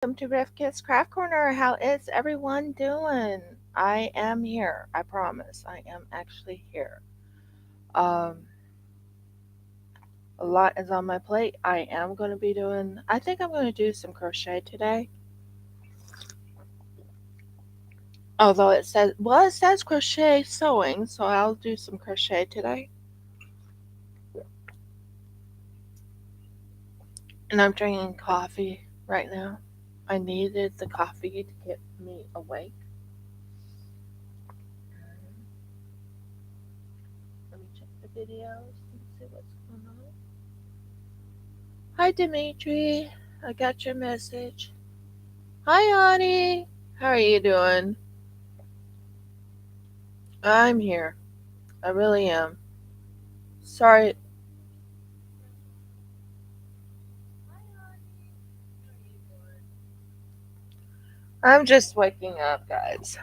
Welcome to Rivqyah's Craft Corner. How is everyone doing? I am here. I promise. I am actually here. Um, a lot is on my plate. I am going to be doing, I think I'm going to do some crochet today. Although it says crochet sewing, so I'll do some crochet today. And I'm drinking coffee right now. I needed the coffee to get me awake. Let me check the videos and see what's going on. Hi, Dimitri. I got your message. Hi, Ani. How are you doing? I'm here. I really am. Sorry. I'm just waking up, guys.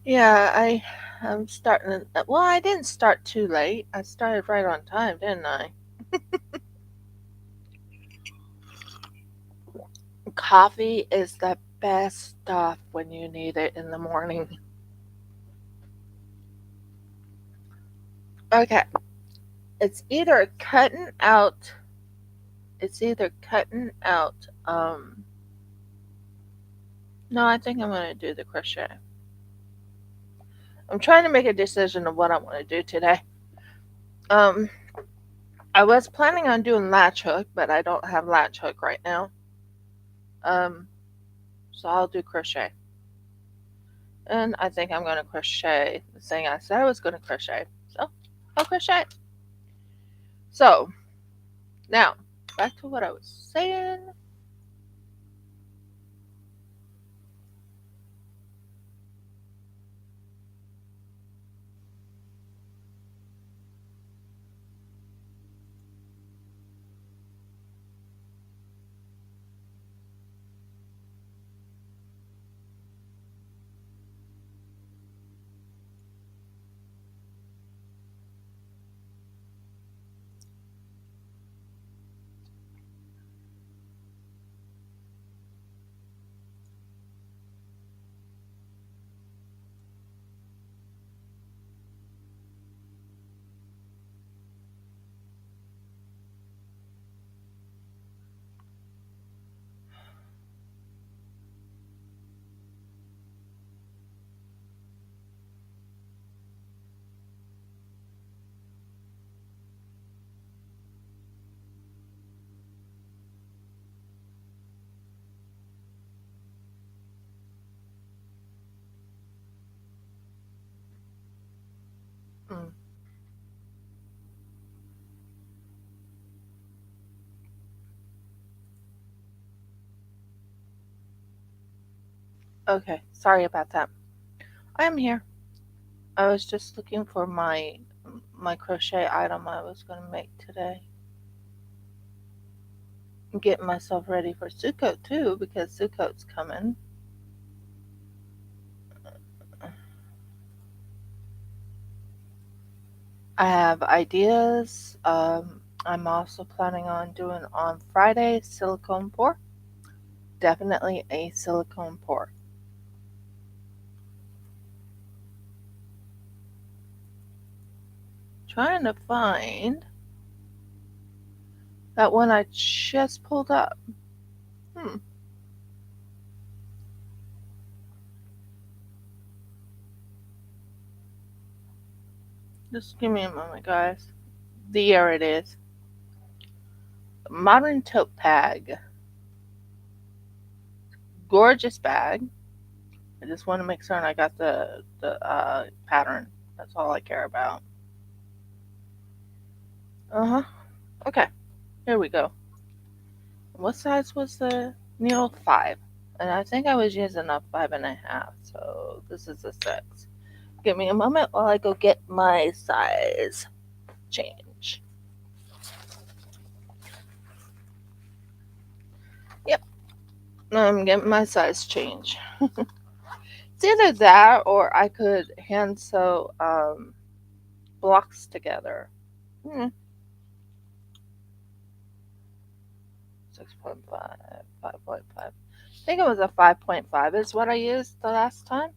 Yeah, I'm starting. Well, I didn't start too late. I started right on time, didn't I? Coffee is the best stuff when you need it in the morning. Okay, it's either cutting out. It's either cutting out. No, I think I'm gonna do the crochet. I'm trying to make a decision of what I want to do today. Um, I was planning on doing latchhook, but I don't have latchhook right now. Um, so I'll do crochet. And I think I'm going to crochet the thing I said I was going to crochet. So I'll crochet. So now back to what I was saying. Mm, okay, sorry about that. I'm here. I was just looking for my crochet item I was going to make today. I'm getting myself ready for Sukkot too because Sukkot's coming. I have ideas. I'm also planning on doing on Friday silicone pour. Definitely a silicone pour. Trying to find that one I just pulled up. Hmm. Just give me a moment, guys. There it is. Modern tote bag. Gorgeous bag. I just want to make certain I got the pattern. That's all I care about. Uh huh. Okay. Here we go. What size was the needle? 5. And I think I was using a 5.5. So this is a 6. Give me a moment while I go get my size change. Yep, I'm getting my size change. It's either that or I could hand sew blocks together. Hmm. 6.5, 5.5. I think it was a 5.5 is what I used the last time.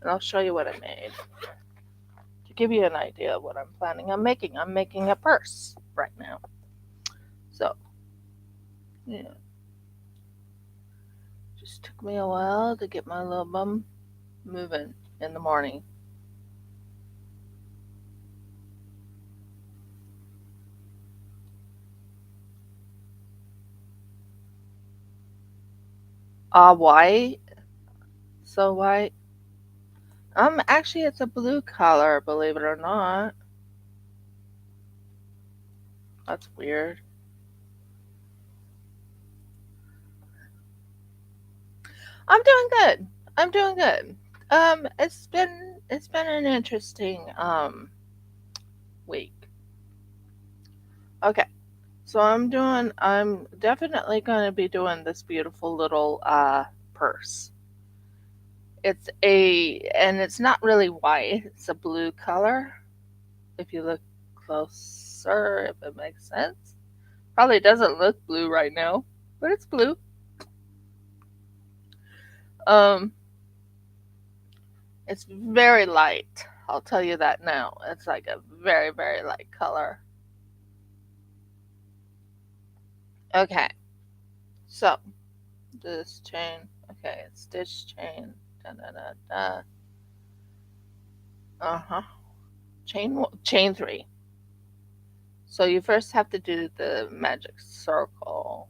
And I'll show you what I made to give you an idea of what I'm planning on making. I'm making a purse right now. So, yeah, just took me a while to get my little bum moving in the morning. White. So white. Actually, it's a blue color, believe it or not. That's weird. I'm doing good. I'm doing good. It's been an interesting week. Okay, so I'm definitely going to be doing this beautiful little purse. And it's not really white. It's a blue color. If you look closer, if it makes sense. Probably doesn't look blue right now, but it's blue. Um, it's very light. I'll tell you that now. It's like a very, very light color. Okay, so this chain. Okay, it's stitch chain. Da da da da. Uh-huh. Chain 3. So you first have to do the magic circle.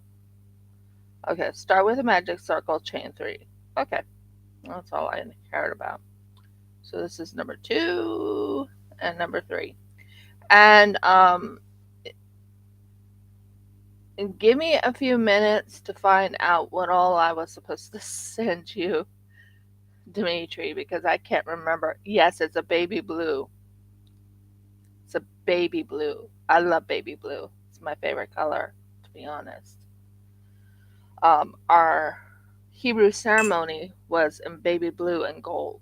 Okay, start with a magic circle, chain 3. Okay, that's all I cared about. So this is number 2 and number 3. And give me a few minutes to find out what all I was supposed to send you, Dimitri, because I can't remember. Yes, it's a baby blue. It's a baby blue. I love baby blue. It's my favorite color, to be honest. Our Hebrew ceremony was in baby blue and gold.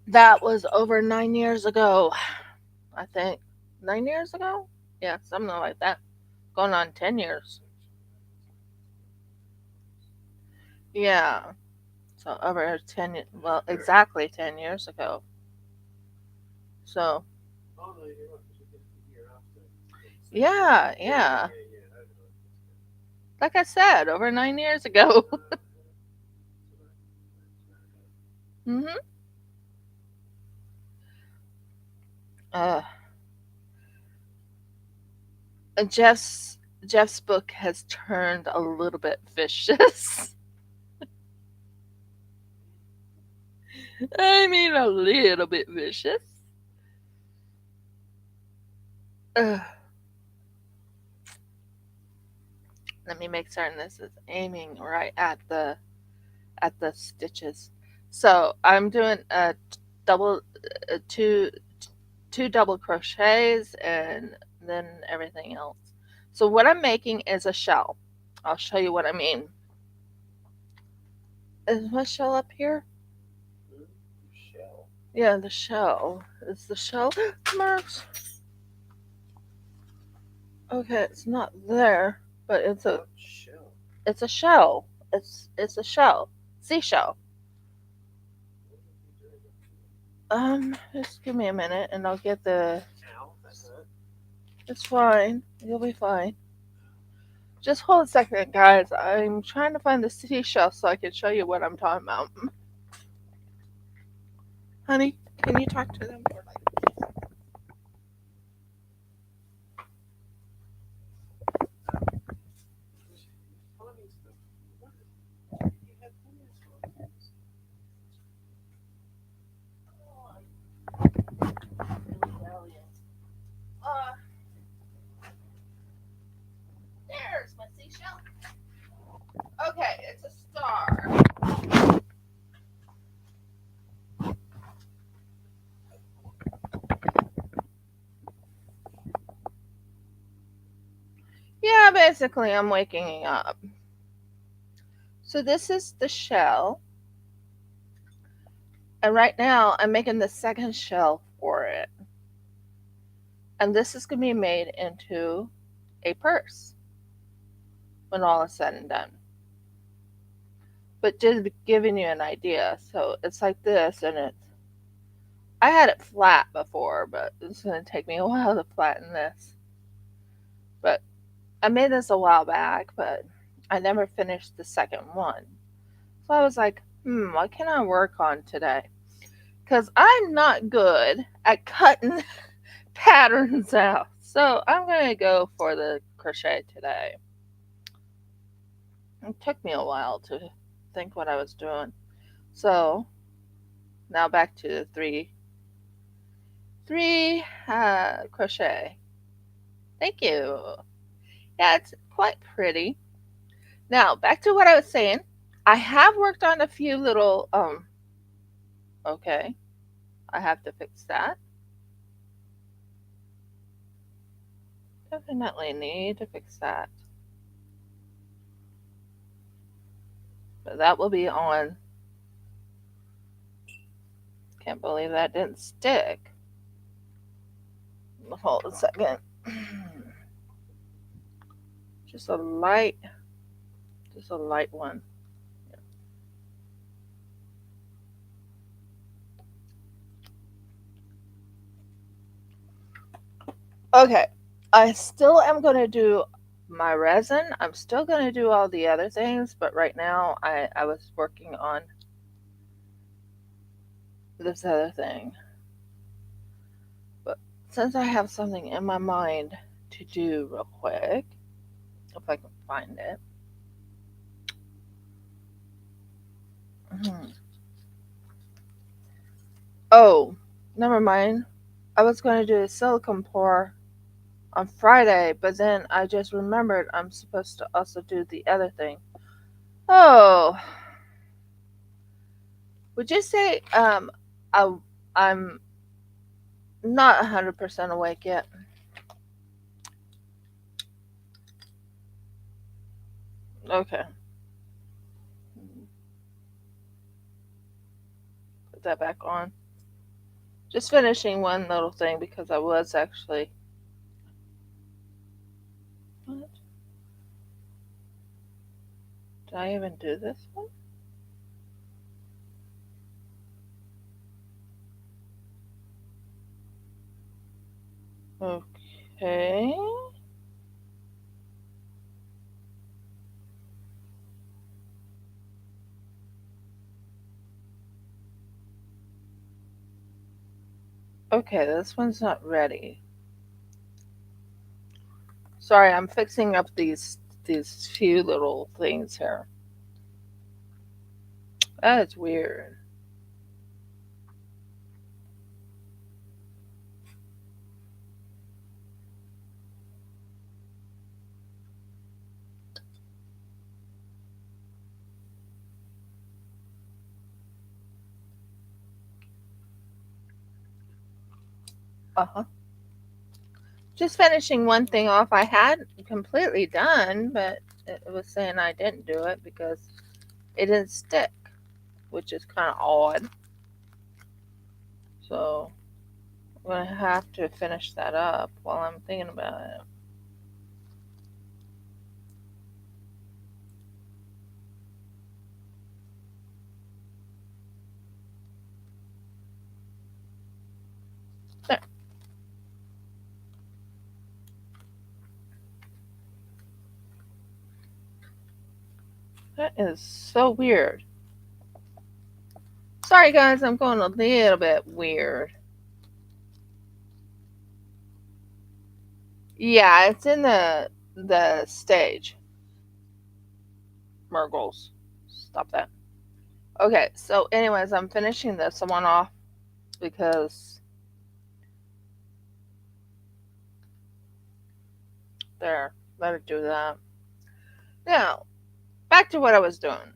That was over 9 years ago, I think. 9 years ago? Yeah, something like that. Going on 10 years. Yeah. So over 10, well, exactly 10 years ago. So, yeah, yeah. Like I said, over 9 years ago. hmm Uh, Jeff's book has turned a little bit vicious. I mean, a little bit vicious. Ugh. Let me make certain this is aiming right at the stitches. So I'm doing a double two double crochets and then everything else. So what I'm making is a shell. I'll show you what I mean. Is my shell up here? Yeah, the shell. Is the shell marks? Okay, it's not there, but it's a shell. It's a shell. Seashell. Just give me a minute and I'll get the. It's fine. You'll be fine. Just hold a second, guys. I'm trying to find the seashell so I can show you what I'm talking about. Honey, can you talk to them? Uh, there's my seashell. Okay, it's a star. Yeah, basically, I'm waking up. So this is the shell, and right now I'm making the second shell for it. And this is going to be made into a purse when all is said and done. But just giving you an idea. So it's like this, and I had it flat before, but it's going to take me a while to flatten this. But I made this a while back, but I never finished the second one. So I was like, what can I work on today? Because I'm not good at cutting patterns out. So I'm going to go for the crochet today. It took me a while to think what I was doing. So now back to the three crochet. Thank you. Yeah, it's quite pretty. Now back to what I was saying. I have worked on a few little okay. I have to fix that. Definitely need to fix that. But that will be on. Can't believe that didn't stick. Hold a second. Just a light one. Okay, I still am going to do my resin. I'm still going to do all the other things, but right now I was working on this other thing. But since I have something in my mind to do real quick, if I can find it. Oh, never mind. I was going to do a silicone pour on Friday, but then I just remembered I'm supposed to also do the other thing. Oh, would you say I'm not 100% awake yet? Okay. Put that back on. Just finishing one little thing because I was actually. What? Did I even do this one? Okay. Okay, this one's not ready. Sorry, I'm fixing up these few little things here. That is weird. Uh-huh. Just finishing one thing off I had completely done, but it was saying I didn't do it because it didn't stick, which is kind of odd. So I'm going to have to finish that up while I'm thinking about it. There. That is so weird. Sorry guys, I'm going a little bit weird. Yeah, it's in the stage. Murgles. Stop that. Okay, so anyways, I'm finishing this one off because there, let it do that. Now, back to what I was doing.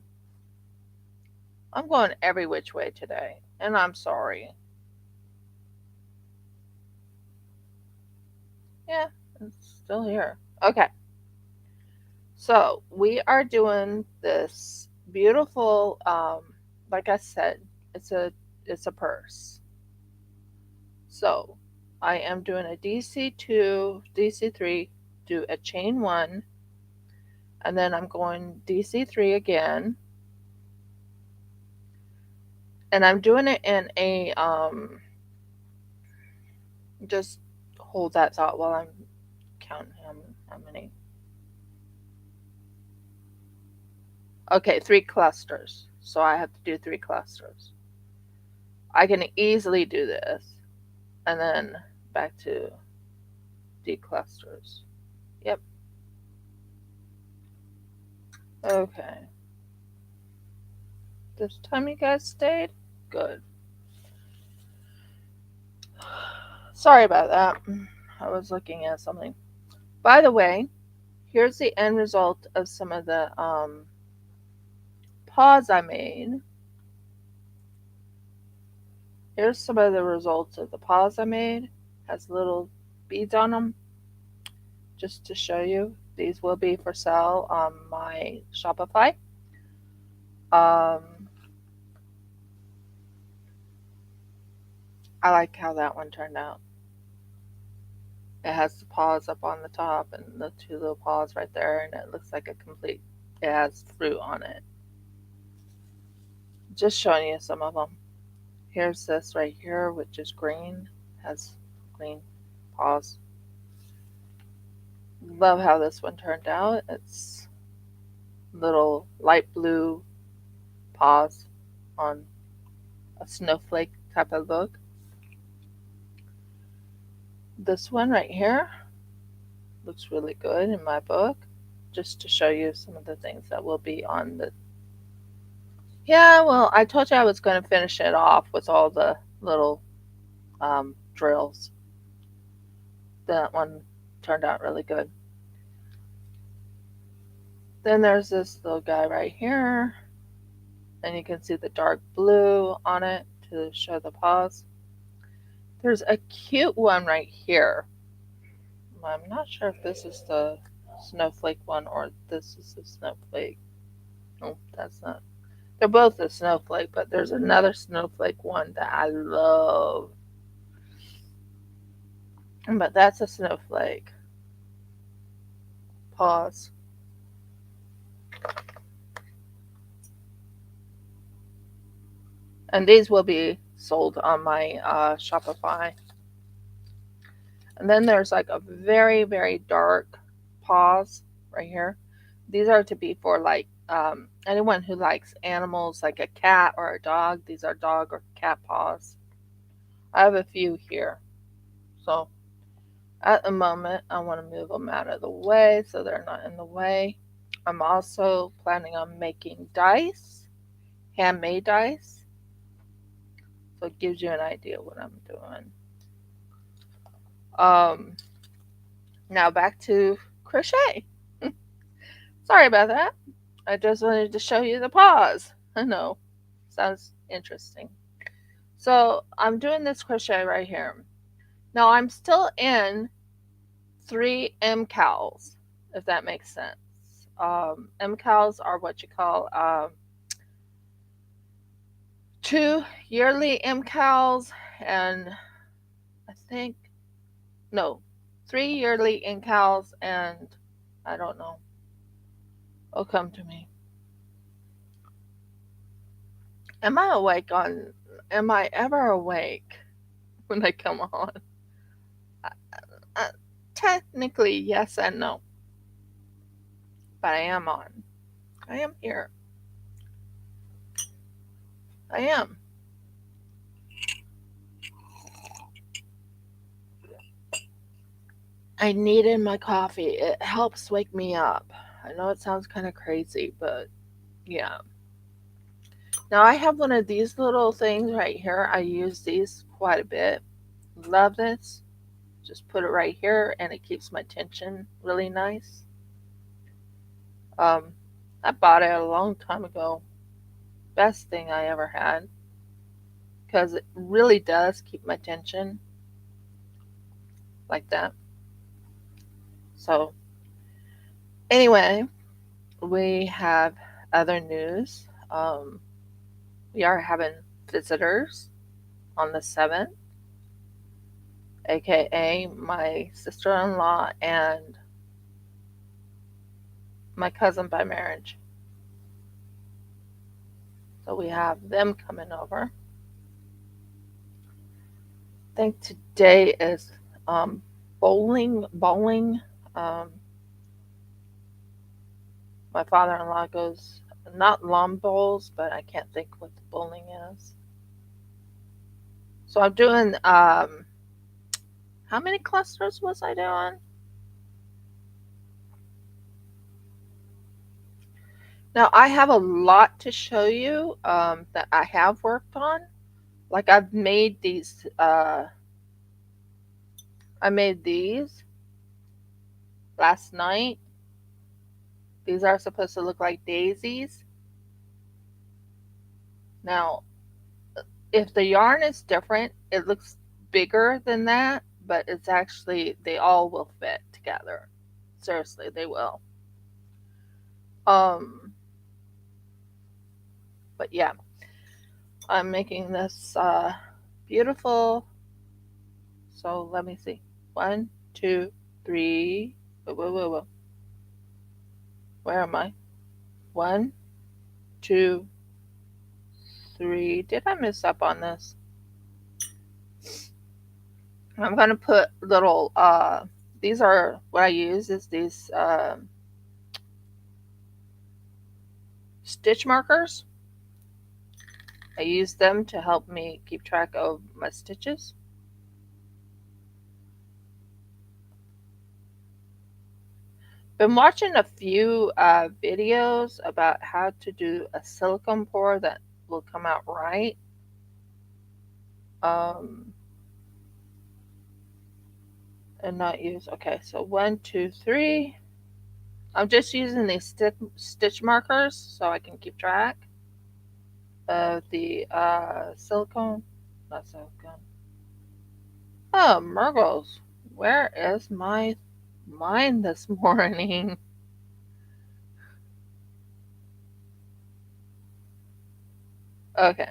I'm going every which way today, and I'm sorry. Yeah, it's still here. Okay. So, we are doing this beautiful like I said, it's a purse. So, I am doing a DC2, DC3, do a chain 1, and then I'm going DC3 again. And I'm doing it in a, just hold that thought while I'm counting how many. Okay, 3 clusters. So I have to do 3 clusters. I can easily do this. And then back to declusters. Yep. Okay. This time you guys stayed? Good. Sorry about that. I was looking at something. By the way, here's the end result of some of the paws I made. Here's some of the results of the paws I made. Has little beads on them. Just to show you. These will be for sale on my Shopify. I like how that one turned out. It has the paws up on the top and the 2 little paws right there, and it looks like a complete, it has fruit on it. Just showing you some of them. Here's this right here, which is green, has green paws. Love how this one turned out. It's little light blue paws on a snowflake type of look. This one right here looks really good in my book, just to show you some of the things that will be on the. Yeah, well, I told you I was going to finish it off with all the little drills. That one turned out really good. Then there's this little guy right here, and you can see the dark blue on it to show the paws. There's a cute one right here. I'm not sure if this is the snowflake one or this is the snowflake. Oh, that's not. They're both a snowflake, but there's another snowflake one that I love. But that's a snowflake. Paws. And these will be sold on my Shopify. And then there's like a very, very dark paws right here. These are to be for like anyone who likes animals, like a cat or a dog. These are dog or cat paws. I have a few here. So at the moment, I want to move them out of the way so they're not in the way. I'm also planning on making dice, handmade dice. So it gives you an idea what I'm doing. Now back to crochet. Sorry about that. I just wanted to show you the paws. I know, sounds interesting. So I'm doing this crochet right here. Now I'm still in 3 MCALs, if that makes sense. MCALs are what you call 2 yearly MCALs and I think, no, 3 yearly MCALs and I don't know. It'll come to me. Am I ever awake when I come on? Technically, yes and no. But I am on. I am here. I am. I needed my coffee. It helps wake me up. I know it sounds kind of crazy, but yeah. Now I have one of these little things right here. I use these quite a bit. Love this. Just put it right here and it keeps my tension really nice. I bought it a long time ago. Best thing I ever had. Because it really does keep my tension like that. So anyway, we have other news. We are having visitors on the 7th. aka my sister-in-law and my cousin by marriage. So we have them coming over. I think today is bowling. Um, my father-in-law goes not lawn bowls, but I can't think what the bowling is. So I'm doing how many clusters was I doing? Now I have a lot to show you that I have worked on. Like I've made these. I made these last night. These are supposed to look like daisies. Now, if the yarn is different, it looks bigger than that, but it's actually they all will fit together. Seriously, they will. Um, but yeah, I'm making this beautiful. So let me see. One, two, three. Whoa, whoa, whoa, whoa. Where am I? One, two, three. Did I miss up on this? I'm gonna put little. These are what I use. Is these stitch markers. I use them to help me keep track of my stitches. Been watching a few videos about how to do a silicone pour that will come out right. Um, and not use. Okay, so one, two, three. I'm just using these stitch markers so I can keep track of the silicone. Not silicone. Oh, Murgles, where is my mine this morning? Okay.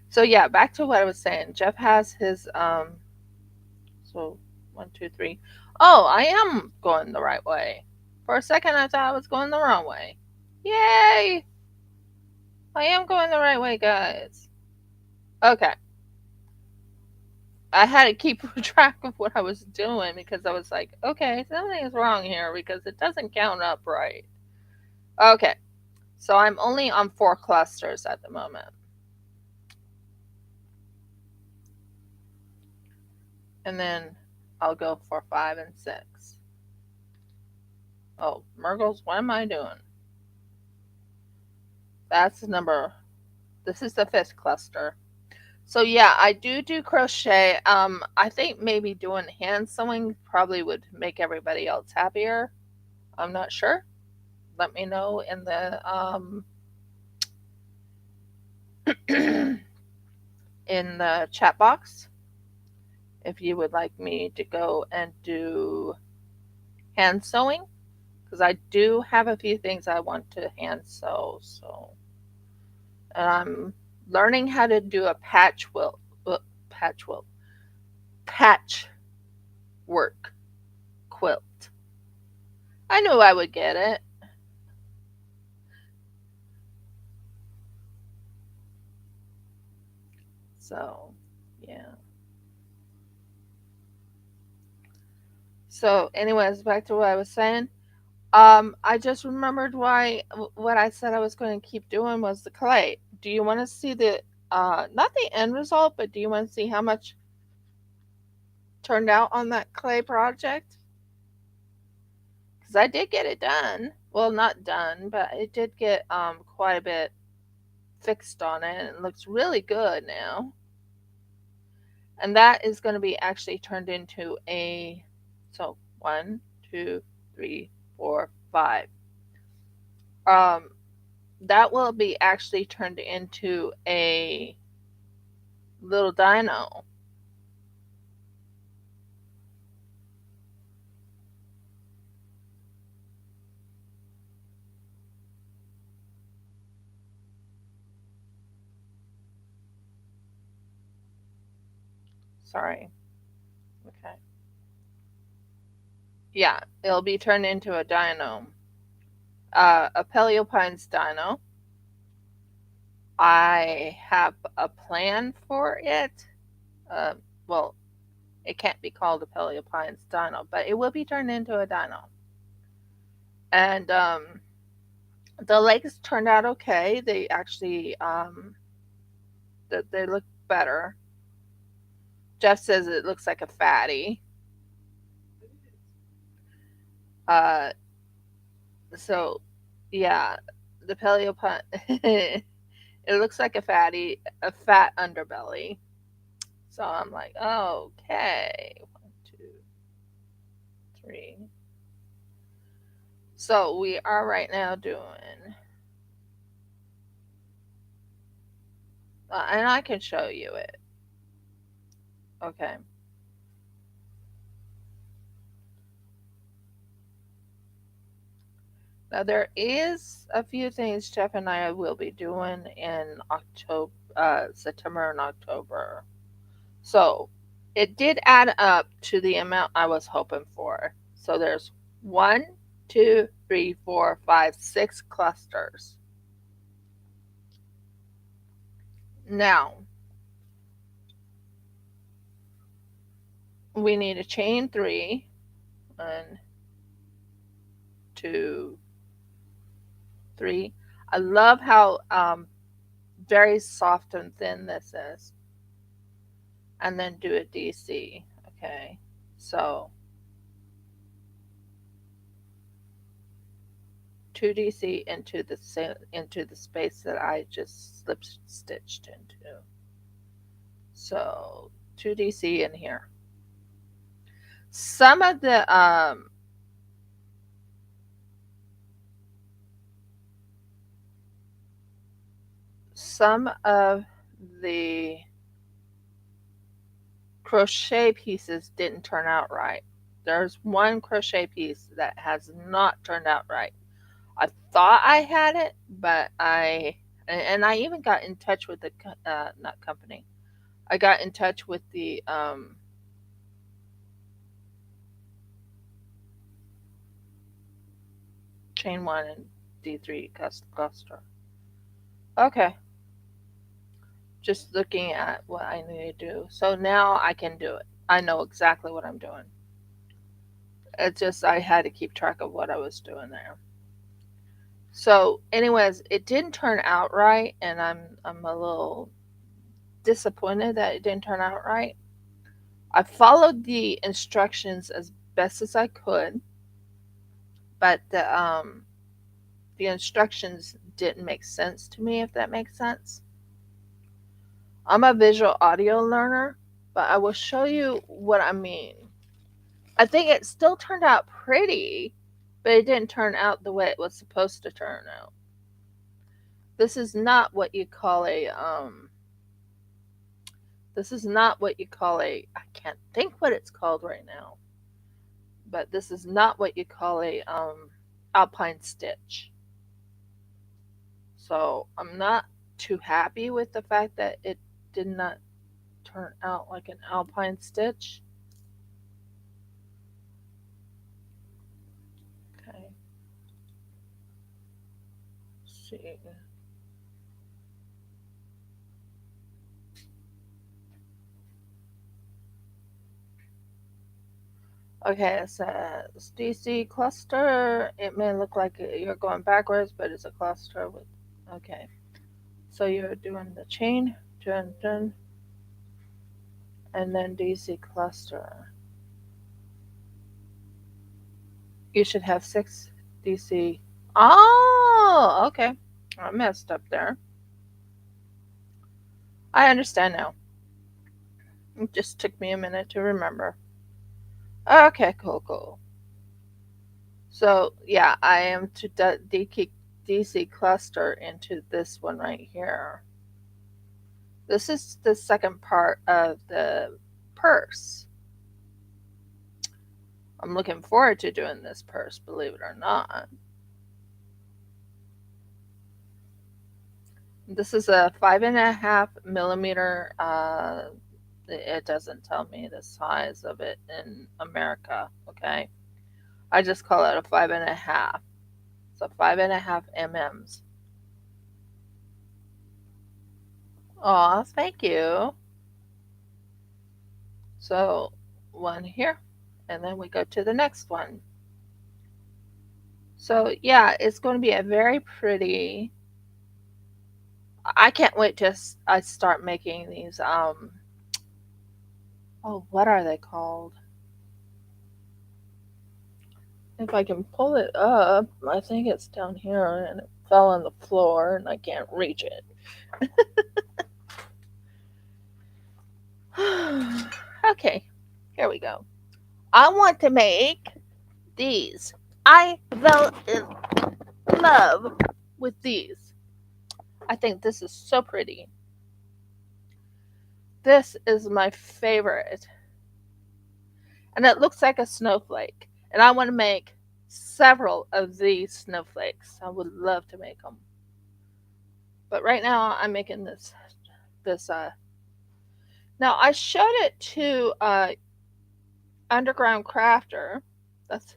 So yeah, back to what I was saying. Jeff has his so one, two, three. Oh, I am going the right way. For a second I thought I was going the wrong way. Yay! I am going the right way, guys. Okay. I had to keep track of what I was doing because I was like, okay, something is wrong here because it doesn't count up right. Okay. So I'm only on 4 clusters at the moment. And then I'll go for 5 and 6. Oh, Murgles, what am I doing? That's the number. This is the 5th cluster. So yeah, I do crochet. I think maybe doing hand sewing probably would make everybody else happier. I'm not sure. Let me know in the in the chat box if you would like me to go and do hand sewing because I do have a few things I want to hand sew. So, and I'm learning how to do a patch quilt, patch work quilt. I knew I would get it. So, yeah. So, anyways, back to what I was saying. I just remembered why what I said I was going to keep doing was the clay. Do you want to see the not the end result, but do you want to see how much turned out on that clay project? Because I did get it done. Well, not done, but it did get quite a bit fixed on it, and it looks really good now. And that is going to be actually turned into a so one, two, three, four, five. Um, that will be actually turned into a little dino. Sorry. Okay. Yeah, it'll be turned into a dino. A Paleopines dino. I have a plan for it. Uh, well, it can't be called a Paleopines dino, but it will be turned into a dino. And the legs turned out okay. They actually they look better. Jeff says it looks like a fatty. Uh, so yeah, the Paleopine. It looks like a fatty, a fat underbelly. So I'm like, okay, 1, 2, 3. So we are right now doing, and I can show you it. Okay. Now there is a few things Jeff and I will be doing in October, September and October. So it did add up to the amount I was hoping for. So there's 1, 2, 3, 4, 5, 6 clusters. Now we need a chain 3. 1, 2, 3. I love how very soft and thin this is. And then do a DC. Okay. So 2 DC into the space that I just slip stitched into. So 2 DC in here. Some of the crochet pieces didn't turn out right. There's one crochet piece that has not turned out right. I thought I had it, but and I even got in touch with the not company. I got in touch with the chain 1 and D3 cluster. Okay. Just looking at what I need to do. So now I can do it. I know exactly what I'm doing. It's just I had to keep track of what I was doing there. So, anyways, it didn't turn out right, and I'm a little disappointed that it didn't turn out right. I followed the instructions as best as I could, but the instructions didn't make sense to me, if that makes sense. I'm a visual audio learner, but I will show you what I mean. I think it still turned out pretty, but it didn't turn out the way it was supposed to turn out. This is not what you call a I can't think what it's called right now. But this is not what you call a alpine stitch. So I'm not too happy with the fact that it did not turn out like an alpine stitch. Okay. Let's see. Okay, it says DC cluster. It may look like you're going backwards, but it's a cluster with. Okay. So you're doing the chain, dun, dun, and then DC cluster. You should have 6 DC. Oh, okay. I messed up there. I understand now. It just took me a minute to remember. Okay, cool. So, yeah, I am to DC cluster into this one right here. This is the second part of the purse. I'm looking forward to doing this purse, believe it or not. This is a 5.5 millimeter It doesn't tell me the size of it in America, okay? I just call it a 5.5. So 5.5 mm's. Aw, thank you. So one here, and then we go to the next one. So yeah, it's going to be a very pretty. I can't wait to I start making these. Oh, what are they called? If I can pull it up, I think it's down here, and it fell on the floor, and I can't reach it. Okay, here we go. I want to make these. I fell in love with these. I think this is so pretty. This is my favorite. And it looks like a snowflake. And I want to make several of these snowflakes. I would love to make them. But right now I'm making this now I showed it to Underground Crafter. That's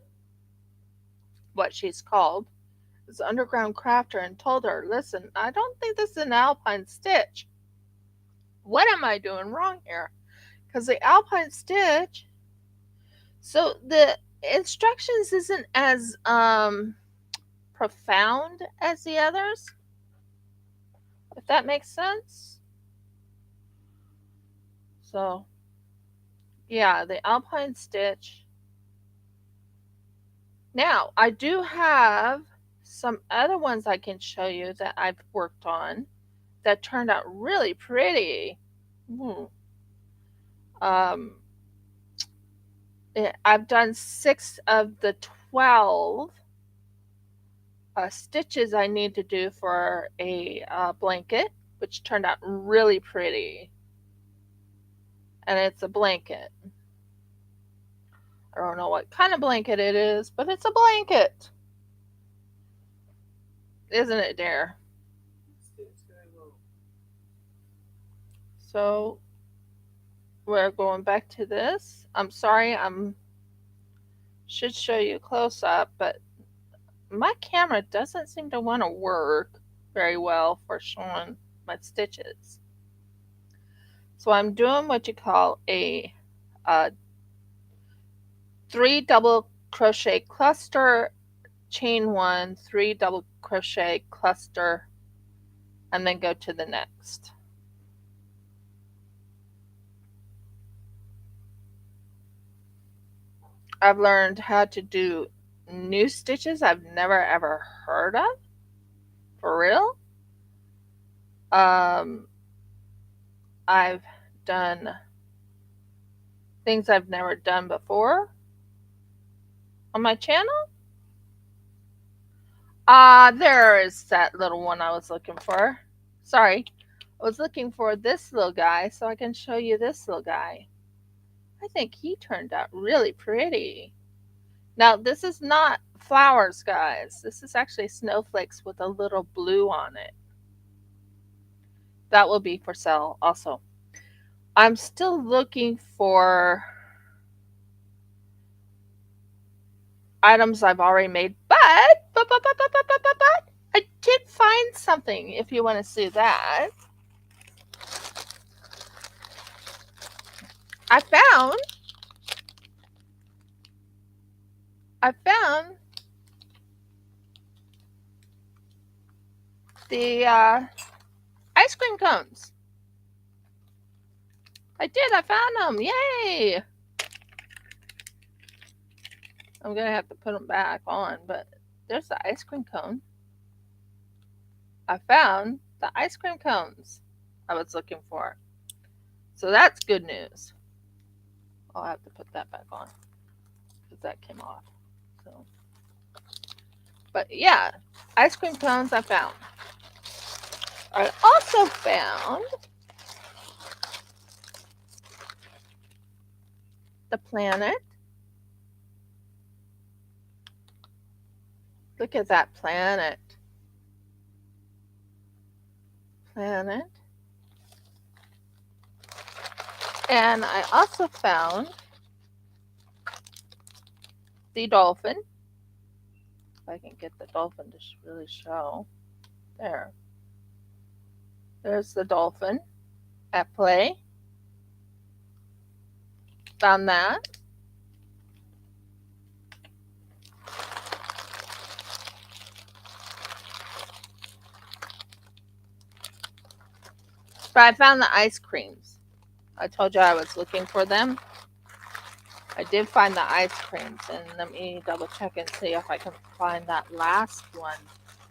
what she's called. It's Underground Crafter, and told her, listen, I don't think this is an alpine stitch. What am I doing wrong here? Because the alpine stitch, so the instructions isn't as profound as the others, if that makes sense. So yeah, the alpine stitch. Now I do have some other ones I can show you that I've worked on that turned out really pretty. um I've done 6 of the 12 stitches I need to do for a blanket, which turned out really pretty. And it's a blanket. I don't know what kind of blanket it is, but it's a blanket. Isn't it, dear? So we're going back to this. I'm sorry, should show you close up, but my camera doesn't seem to want to work very well for showing my stitches. So I'm doing what you call a 3 double crochet cluster, chain 1, 3 double crochet cluster, and then go to the next. I've learned how to do new stitches I've never ever heard of. For real. I've done things I've never done before on my channel. There is that little one I was looking for. Sorry, I was looking for this little guy so I can show you this little guy. I think he turned out really pretty. Now, this is not flowers, guys. This is actually snowflakes with a little blue on it. That will be for sale also. I'm still looking for items I've already made, but I did find something if you want to see that. I found the ice cream cones. I did. I found them. Yay! I'm going to have to put them back on, but there's the ice cream cone. I found the ice cream cones I was looking for. So that's good news. I'll have to put that back on because that came off. So, but yeah, ice cream cones I found. I also found the planet. Look at that planet. Planet. And I also found the dolphin. If I can get the dolphin to really show. There. There's the dolphin at play. Found that. But I found the ice creams. I told you I was looking for them. I did find the ice creams, and let me double check and see if I can find that last one,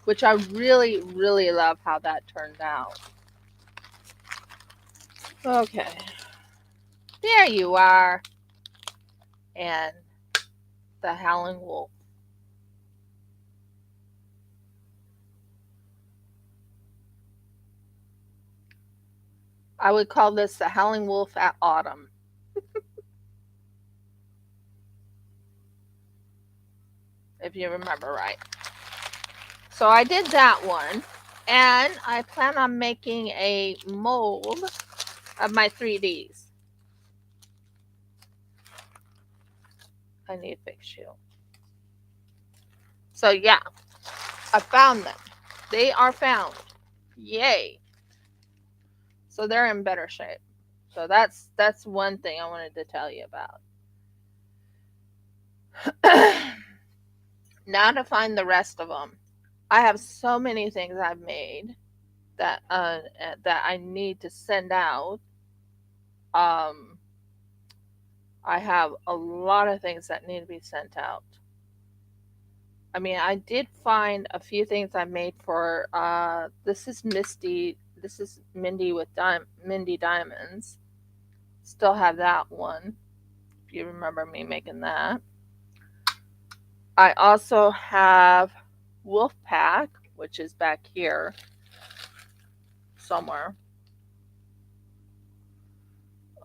which I really, really love how that turned out. Okay. There you are. And the howling wolf. I would call this the howling wolf at autumn. If you remember right. So I did that one, and I plan on making a mold of my 3Ds. I need to fix you. So yeah, I found them. They are found. Yay. So they're in better shape. So that's one thing I wanted to tell you about. Now to find the rest of them. I have so many things I've made that I need to send out. Um, I have a lot of things that need to be sent out. I mean, I did find a few things I made for. This is Misty. This is Mindy with Mindy Diamonds. Still have that one. If you remember me making that. I also have Wolfpack, which is back here somewhere.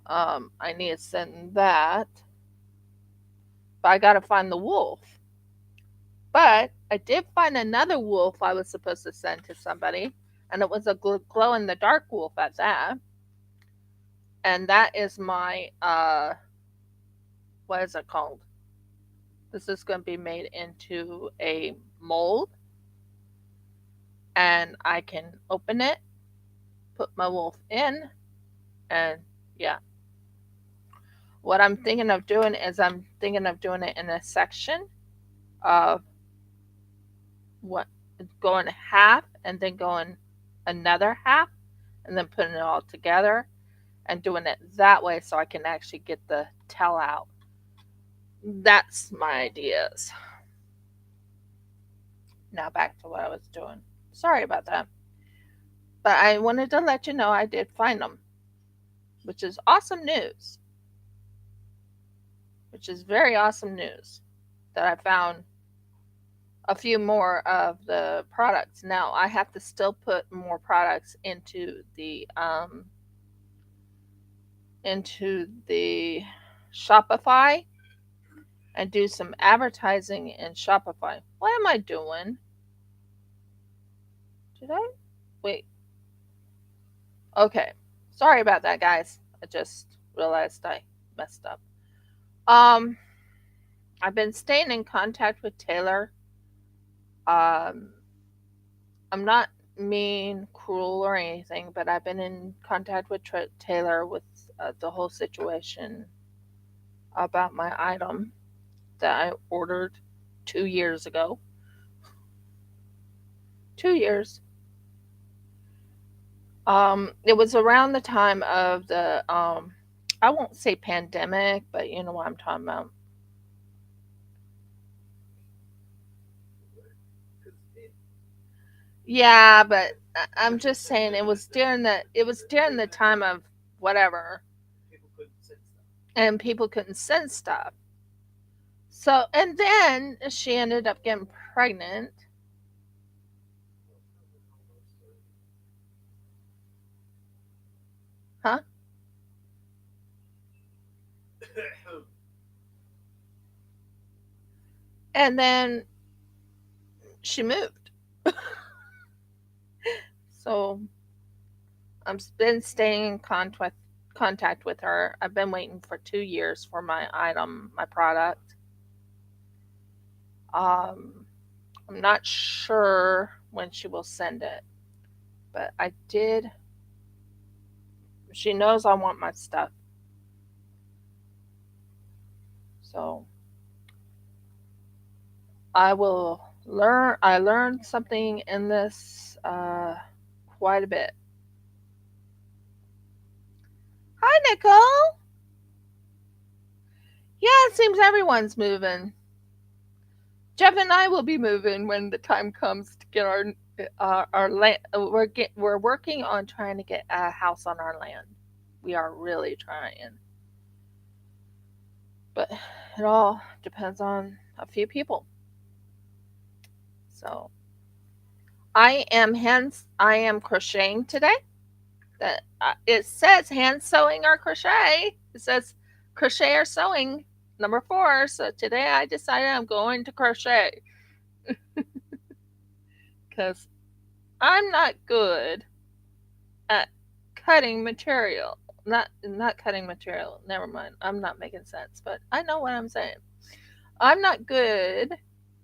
I need to send that. But I gotta find the wolf. But I did find another wolf I was supposed to send to somebody, and it was a glow in the dark wolf at that. And that is my what is it called? This is going to be made into a mold, and I can open it, put my wolf in, and yeah. What I'm thinking of doing is I'm thinking of doing it in a section of what going half and then going another half and then putting it all together and doing it that way so I can actually get the tail out. That's my ideas. Now back to what I was doing. Sorry about that. But I wanted to let you know I did find them, which is awesome news. Which is very awesome news that I found a few more of the products. Now I have to still put more products into the Shopify and do some advertising in Shopify. What am I doing? Did I? Wait. Okay. Sorry about that, guys. I just realized I messed up. Um, I've been staying in contact with Taylor. Um, I'm not mean, cruel, or anything, but I've been in contact with Taylor with the whole situation about my item that I ordered 2 years ago. 2 years. It was around the time of the I won't say pandemic, but you know what I'm talking about. Yeah, but I'm just saying it was during the time of whatever, and people couldn't send stuff. So and then she ended up getting pregnant. Huh? And then she moved. So I'm been staying in contact with her. I've been waiting for 2 years for my item, my product. I'm not sure when she will send it, but I did. She knows I want my stuff. So I learned something in this quite a bit. Hi, Nicole. Yeah, it seems everyone's moving. Jeff and I will be moving when the time comes to get our land. We're working on trying to get a house on our land. We are really trying, but it all depends on a few people. So I am crocheting today. That it says hand sewing or crochet. It says crochet or sewing number 4. So today I decided I'm going to crochet because I'm not good at cutting material. Not cutting material. Never mind. I'm not making sense, but I know what I'm saying. I'm not good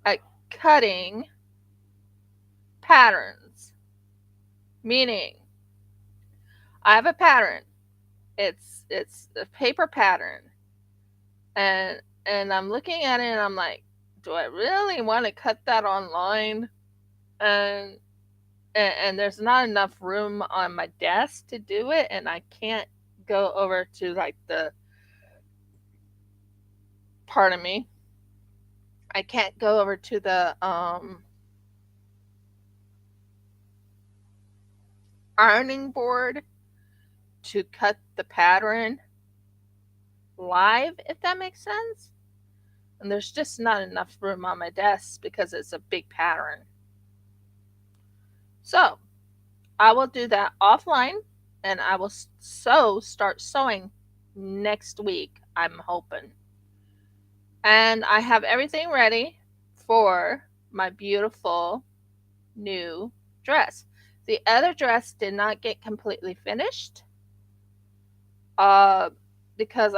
at cutting patterns. Meaning, I have a pattern. It's a paper pattern, and I'm looking at it and I'm like, do I really want to cut that online? And and there's not enough room on my desk to do it, and I can't go over to like the pardon me. I can't go over to the ironing board to cut the pattern live, if that makes sense. And there's just not enough room on my desk because it's a big pattern. So I will do that offline, and I will start sewing next week, I'm hoping. And I have everything ready for my beautiful new dress. The other dress did not get completely finished uh, because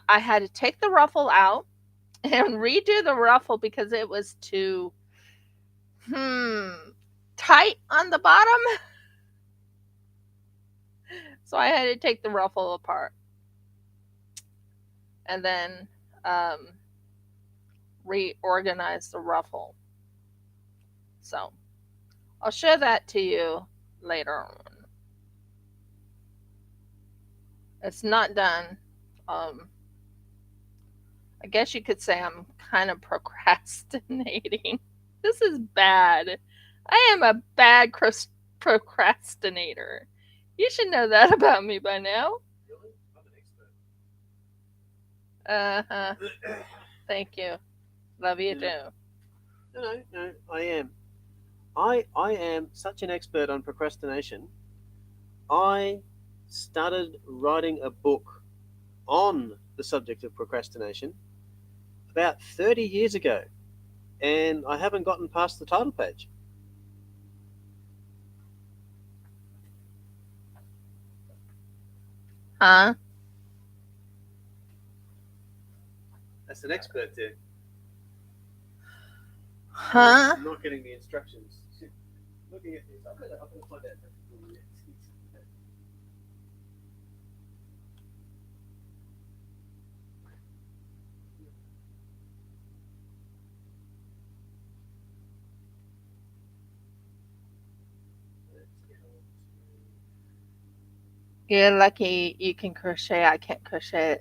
I had to take the ruffle out and redo the ruffle because it was too tight on the bottom. So I had to take the ruffle apart and then um, reorganize the ruffle. So I'll show that to you later on. It's not done. Um, I guess you could say I'm kind of procrastinating. This is bad. I am a bad procrastinator. You should know that about me by now. Really? I'm an expert. Uh-huh. Thank you. Love you too. No, I am. I am such an expert on procrastination. I started writing a book on the subject of procrastination about 30 years ago, and I haven't gotten past the title page. Huh? That's an expert there. Huh? I'm not getting the instructions. Looking at this, I'm gonna find out. You're lucky you can crochet. I can't crochet.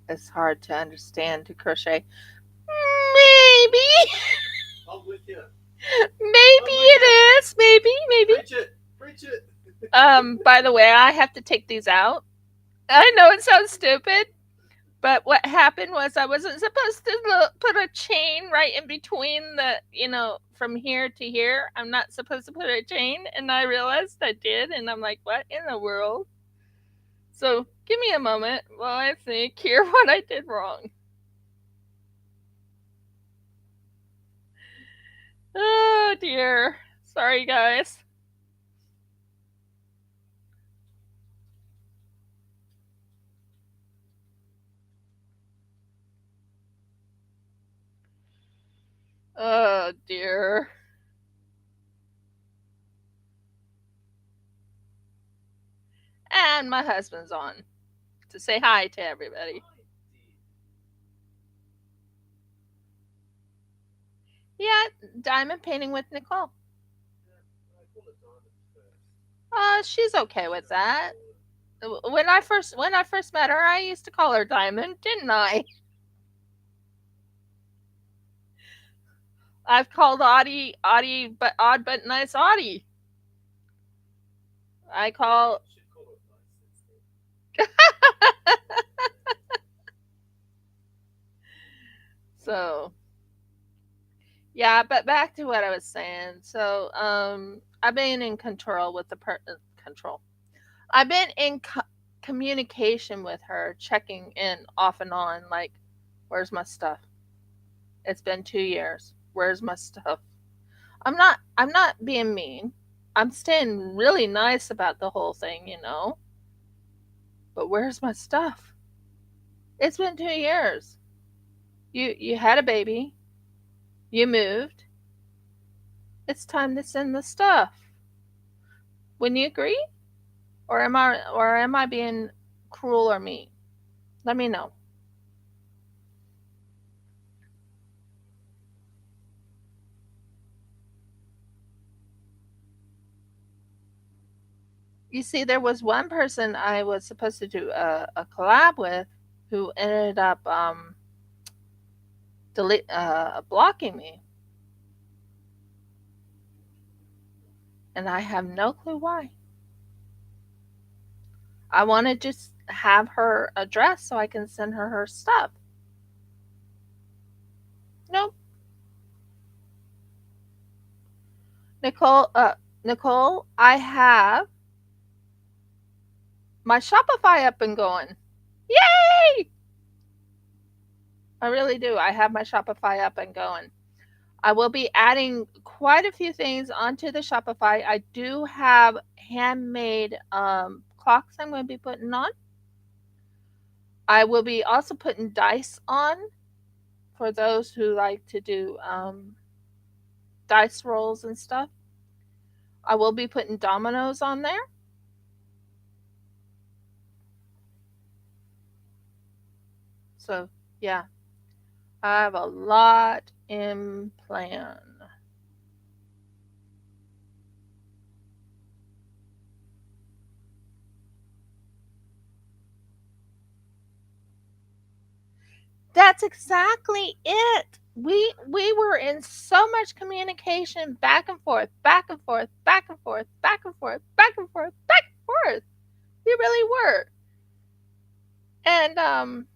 It's hard to understand to crochet. Maybe. I'm with you. Maybe it is. Maybe. Preach it. By the way, I have to take these out. I know it sounds stupid, but what happened was I wasn't supposed to put a chain right in between from here to here. I'm not supposed to put a chain, and I realized I did, and I'm like, what in the world? So give me a moment while I think here what I did wrong. Oh dear. Sorry, guys. Oh dear. And my husband's on to say hi to everybody. Yeah, diamond painting with Nicole. She's okay with that. When I first met her, I used to call her Diamond, didn't I? I've called Audie, but odd but nice Audie. I call so yeah. But back to what I was saying. So I've been in control with control. I've been in communication with her, checking in off and on, like, where's my stuff? It's been 2 years. Where's my stuff? I'm not being mean. I'm staying really nice about the whole thing. But where's my stuff? It's been 2 years. You had a baby. You moved. It's time to send the stuff. Wouldn't you agree? Or am I being cruel or mean? Let me know. You see, there was one person I was supposed to do a collab with who ended up blocking me, and I have no clue why. I want to just have her address so I can send her her stuff. Nope. Nicole, Nicole, I have my Shopify up and going. Yay! I really do. I have my Shopify up and going. I will be adding quite a few things onto the Shopify. I do have handmade clocks I'm going to be putting on. I will be also putting dice on for those who like to do dice rolls and stuff. I will be putting dominoes on there. So, yeah, I have a lot in plan. That's exactly it. We were in so much communication back and forth, back and forth, back and forth, back and forth, back and forth, back and forth. We really were. And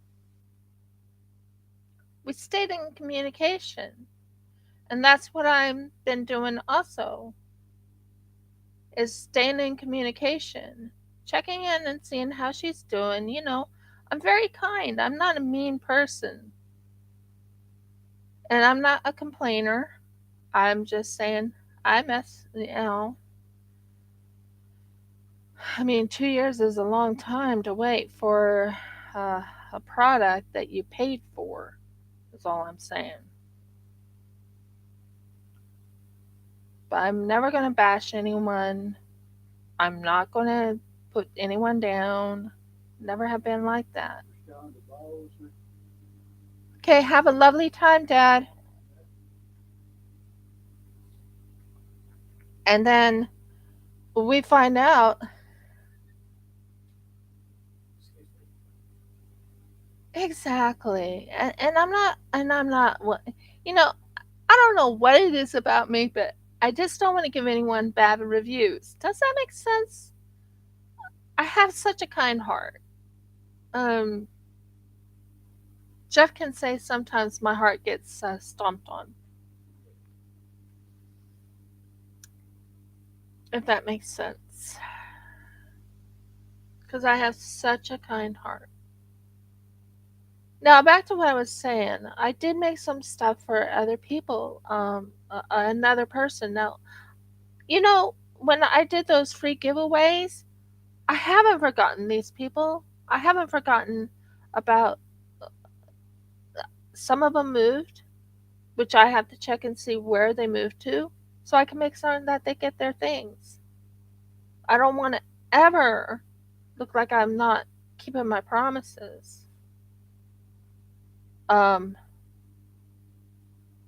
we stayed in communication. And that's what I've been doing also, is staying in communication, checking in and seeing how she's doing. I'm very kind. I'm not a mean person. And I'm not a complainer. I'm just saying I mess. I mean, 2 years is a long time to wait for a product that you paid for, is all I'm saying. But I'm never going to bash anyone. I'm not going to put anyone down. Never have been like that. Okay, have a lovely time, Dad. And then we find out exactly. And I'm not you know, I don't know what it is about me, but I just don't want to give anyone bad reviews. Does that make sense? I have such a kind heart. Um, Jeff can say sometimes my heart gets stomped on, if that makes sense. Because I have such a kind heart. Now, back to what I was saying. I did make some stuff for other people, another person. Now, when I did those free giveaways, I haven't forgotten these people. I haven't forgotten about some of them moved. which I have to check and see where they moved to so I can make certain that they get their things. I don't want to ever look like I'm not keeping my promises. Um,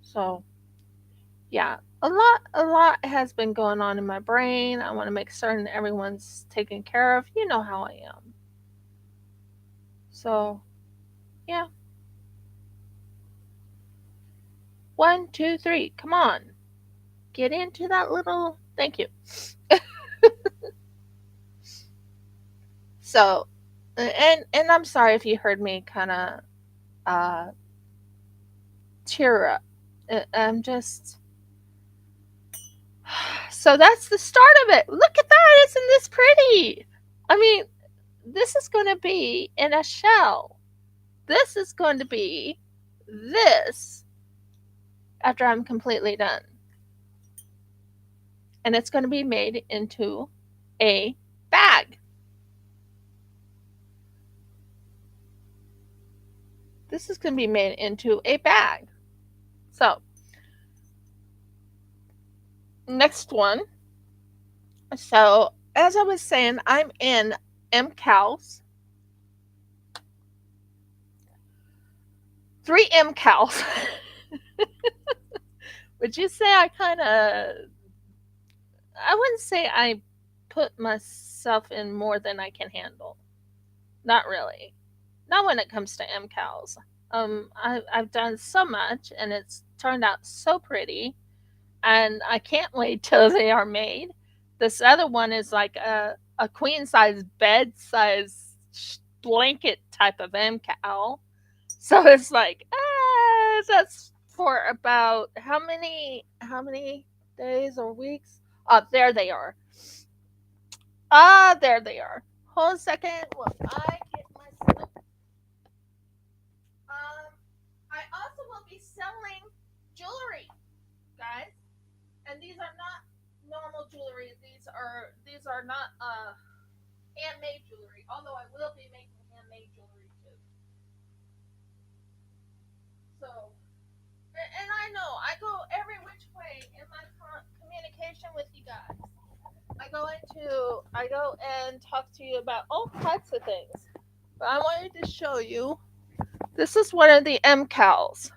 so yeah, a lot has been going on in my brain. I want to make certain everyone's taken care of. You know how I am. So yeah, 1, 2, 3, come on, get into that little. Thank you. So, and I'm sorry if you heard me kind of uh tear up. I'm just. So that's the start of it. Look at that! Isn't this pretty? I mean, this is going to be in a shell. This is going to be this after I'm completely done. And it's going to be made into a bag. This is going to be made into a bag. So, next one. So, as I was saying, I'm in MCALs. 3 MCALs. Would you say I wouldn't say I put myself in more than I can handle. Not really. Not when it comes to MCALs. I've done so much and it's turned out so pretty, and I can't wait till they are made. This other one is like a queen size bed size blanket type of MCAL. So it's like, that's for about how many days or weeks? There they are. There they are. Hold a second while I get my stuff. I also will be selling jewelry, guys, and these are not normal jewelry. These are not handmade jewelry. Although I will be making handmade jewelry too. So, and I know I go every which way in my communication with you guys. I go and talk to you about all types of things. But I wanted to show you. This is one of the MCALs.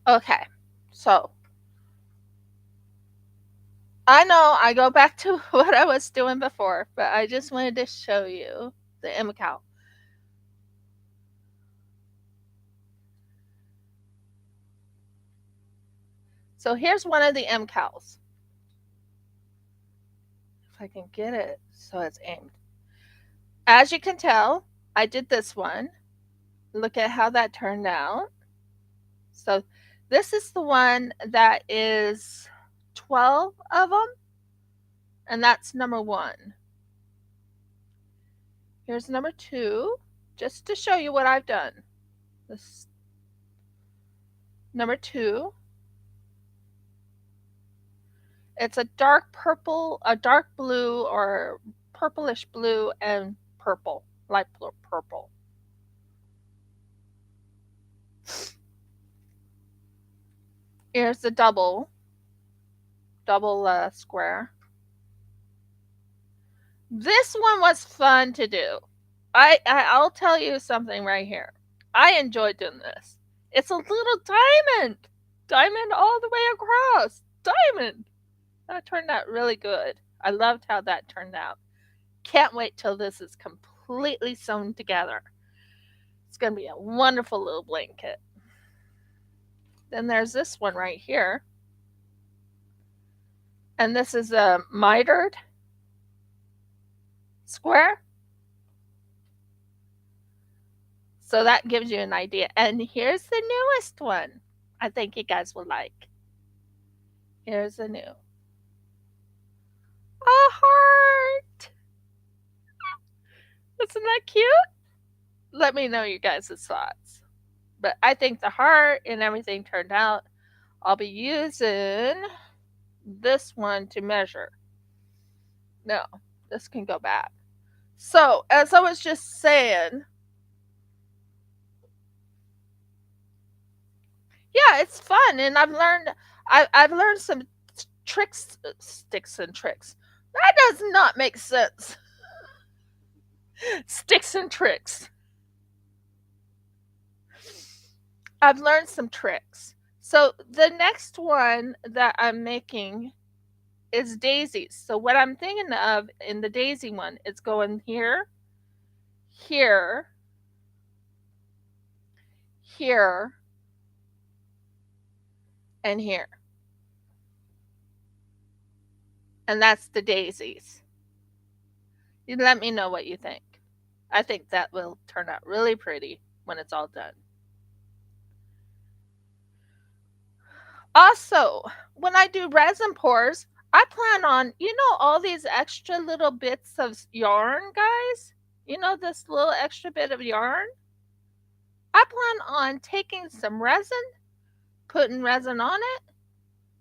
Okay, so I know I go back to what I was doing before, but I just wanted to show you the MCAL. So here's one of the MCALs. If I can get it so it's aimed. As you can tell, I did this one. Look at how that turned out. So this is the one that is 12 of them, and that's number 1. Here's number 2, just to show you what I've done. This number 2. It's a dark purple, a dark blue, or purplish blue and purple, light purple. Here's the double square. This one was fun to do. I'll tell you something right here. I enjoyed doing this. It's a little diamond all the way across, diamond. That turned out really good. I loved how that turned out. Can't wait till this is completely sewn together. It's going to be a wonderful little blanket. Then there's this one right here. And this is a mitered square. So that gives you an idea. And here's the newest one. I think you guys will like. Here's the new. A heart. Isn't that cute? Let me know you guys' thoughts. But I think the heart and everything turned out. I'll be using this one to measure. No, this can go back. So, as I was just saying, Yeah, it's fun, and I've learned some tricks, sticks and tricks. That does not make sense. Sticks and tricks. I've learned some tricks. So the next one that I'm making is daisies. So what I'm thinking of in the daisy one is going here, here, here, and here. And that's the daisies. You let me know what you think. I think that will turn out really pretty when it's all done. Also, when I do resin pours, I plan on, all these extra little bits of yarn, guys? This little extra bit of yarn? I plan on taking some resin, putting resin on it.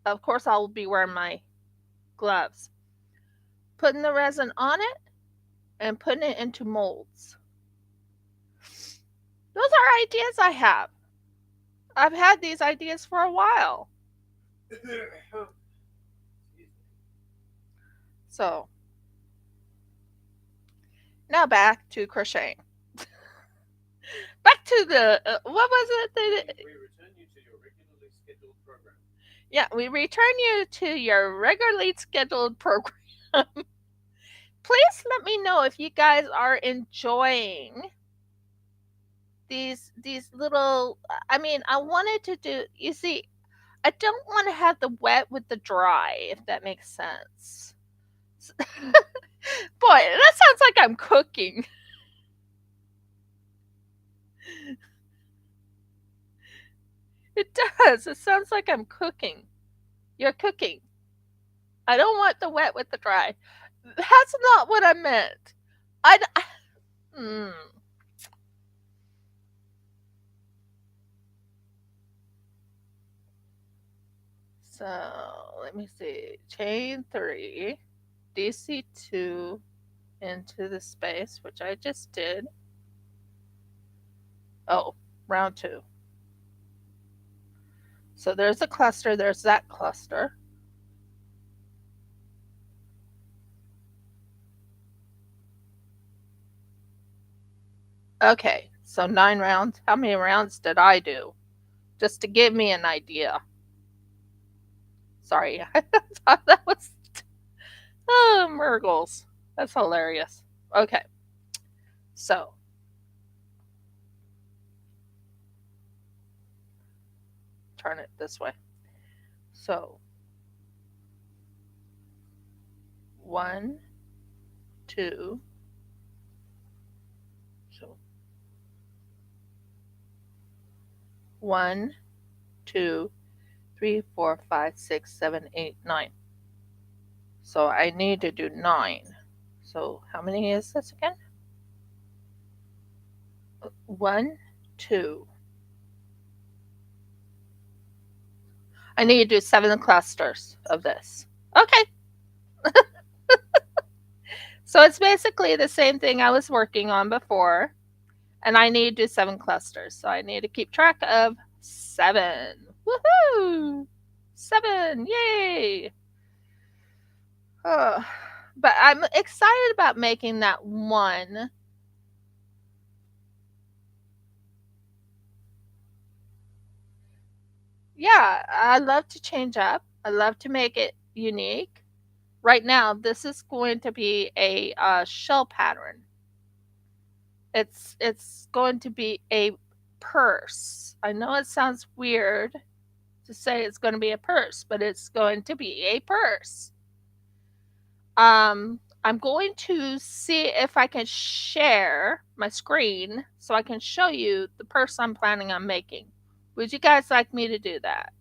Of course, I'll be wearing my gloves. Putting the resin on it and putting it into molds. Those are ideas I have. I've had these ideas for a while. So, now back to crocheting. Back to the, what was it? We return you to your regularly scheduled program. Yeah, we return you to your regularly scheduled program. Please let me know if you guys are enjoying these little, I wanted to do, you see, I don't want to have the wet with the dry, if that makes sense. Boy, that sounds like I'm cooking. It does. It sounds like I'm cooking. You're cooking. I don't want the wet with the dry. That's not what I meant. I. Hmm. So let me see. Chain 3, DC2 into the space, which I just did. Oh, round 2. So there's a cluster, there's that cluster. Okay, so 9 rounds. How many rounds did I do? Just to give me an idea. Sorry, I thought that was. Oh, Murgles. That's hilarious. Okay, so turn it this way. So 1, 2. So 1, 2, 3, 4, 5, 6, 7, 8, 9. So I need to do 9. So how many is this again? 1, 2. I need to do 7 clusters of this. Okay. So it's basically the same thing I was working on before. And I need to do 7 clusters. So I need to keep track of 7. Woohoo! 7. Yay! Oh, but I'm excited about making that one. Yeah, I love to change up. I love to make it unique. Right now, this is going to be a shell pattern. It's going to be a purse. I know it sounds weird to say it's going to be a purse, but it's going to be a purse. I'm going to see if I can share my screen so I can show you the purse I'm planning on making. Would you guys like me to do that?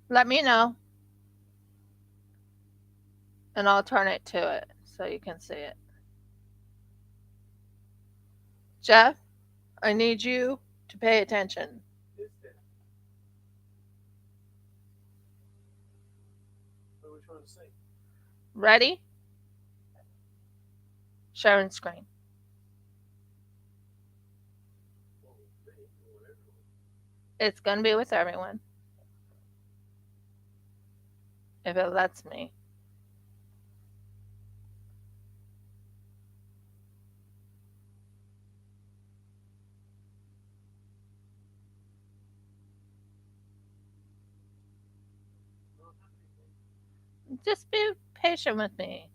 Let me know, and I'll turn it to it so you can see it. Jeff, I need you to pay attention. What are we trying to see? Ready? Sharing screen. It's going to be with everyone if it lets me. Just be patient with me.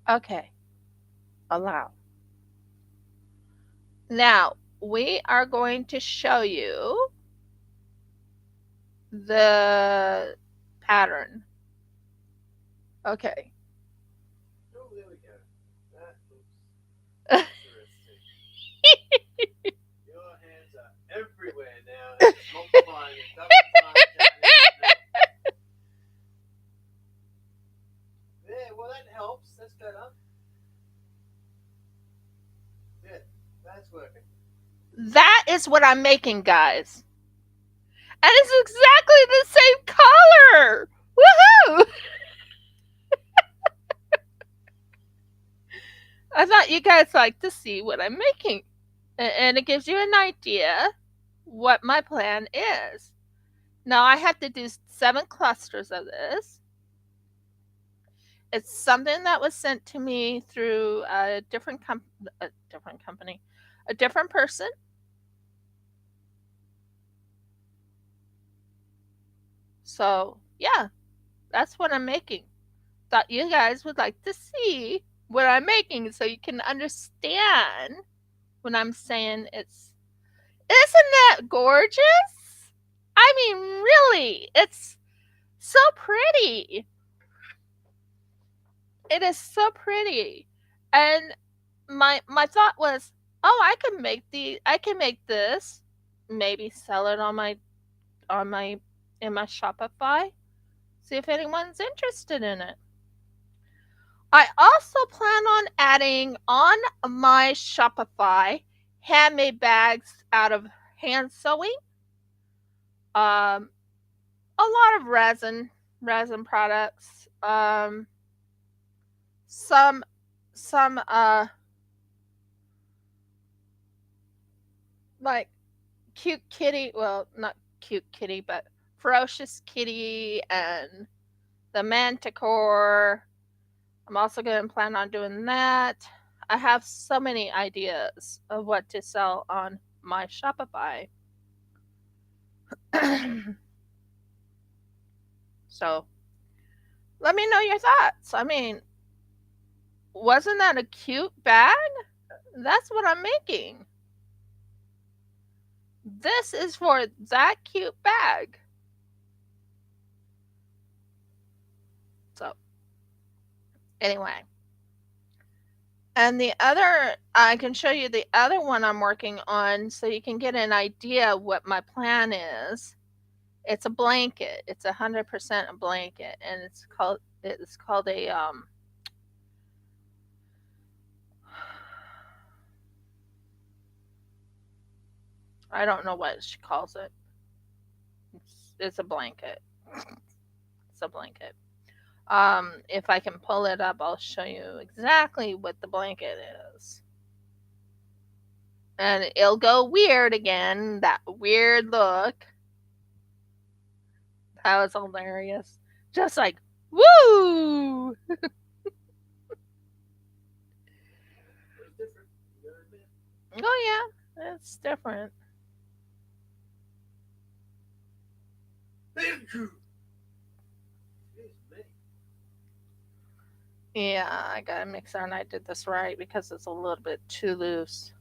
Okay, allow. Now, we are going to show you the pattern. Okay. Oh, there we go. That looks interesting. Your hands are everywhere now. It's multiplying a double time down here. Yeah, well, that helps. That's better. Yeah, that's working. That is what I'm making, guys. And it's exactly the same color. Woohoo! I thought you guys like to see what I'm making. And it gives you an idea what my plan is. Now I have to do 7 clusters of this. It's something that was sent to me through a different company, a different person. So, yeah, that's what I'm making. Thought you guys would like to see what I'm making so you can understand when I'm saying it's. Isn't that gorgeous? I mean, really, it's so pretty. It is so pretty. And my thought was, oh, I can make this, maybe sell it on my in my Shopify. See if anyone's interested in it. I also plan on adding on my Shopify handmade bags out of hand sewing. Um, a lot of resin products. Some like cute kitty. Well, not cute kitty, but ferocious kitty and the manticore. I'm also going to plan on doing that. I have so many ideas of what to sell on my Shopify. So let me know your thoughts. I mean, wasn't that a cute bag? That's what I'm making. This is for that cute bag. So, anyway. And the other, I can show you the other one I'm working on so you can get an idea what my plan is. It's a blanket. It's 100% a blanket, and it's called a I don't know what she calls it. It's a blanket. It's a blanket. If I can pull it up, I'll show you exactly what the blanket is. And it'll go weird again, that weird look. That was hilarious. Just like, woo! Oh, yeah, it's different. Yeah, I gotta make sure I did this right because it's a little bit too loose.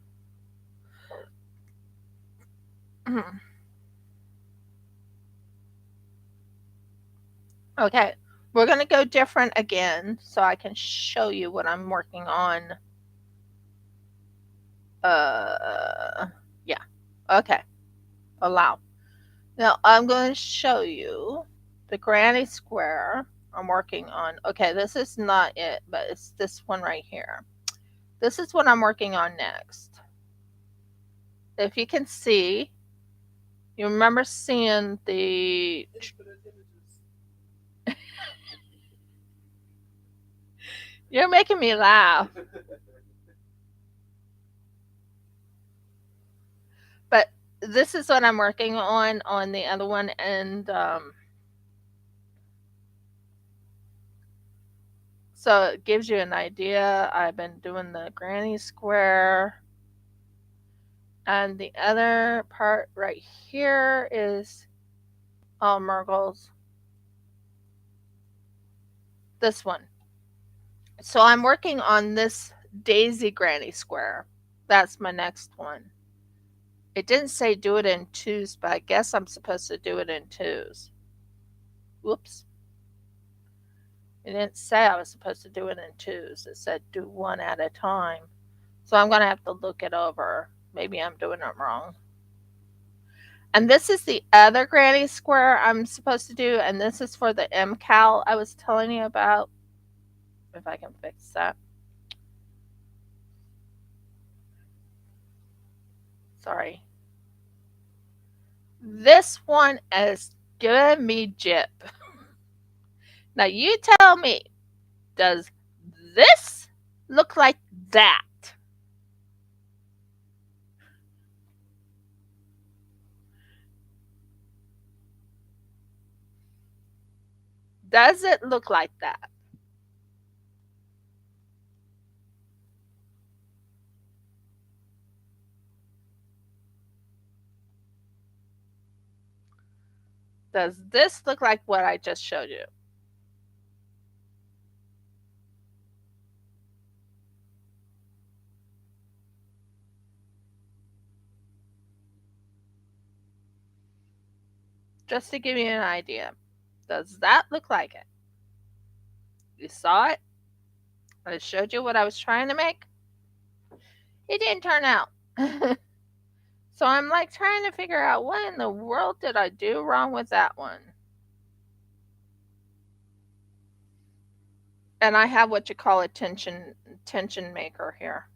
Okay, we're gonna go different again so I can show you what I'm working on. Uh, yeah. Okay, allow. Now I'm going to show you the granny square I'm working on. Okay, this is not it, but it's this one right here. This is what I'm working on next. If you can see, you remember seeing You're making me laugh. But this is what I'm working on the other one, and so it gives you an idea. I've been doing the granny square, and the other part right here is all Murgles. This one. So I'm working on this daisy granny square. That's my next one. It didn't say do it in twos, but I guess I'm supposed to do it in twos. Whoops. It didn't say I was supposed to do it in twos. It said do one at a time. So I'm going to have to look it over. Maybe I'm doing it wrong. And this is the other granny square I'm supposed to do. And this is for the MCAL I was telling you about. If I can fix that. Sorry. This one is giving me jip. Now you tell me, does this look like that? Does it look like that? Does this look like what I just showed you? Just to give you an idea. Does that look like it? You saw it? I showed you what I was trying to make. It didn't turn out. So I'm like trying to figure out what in the world did I do wrong with that one? And I have what you call a tension maker here.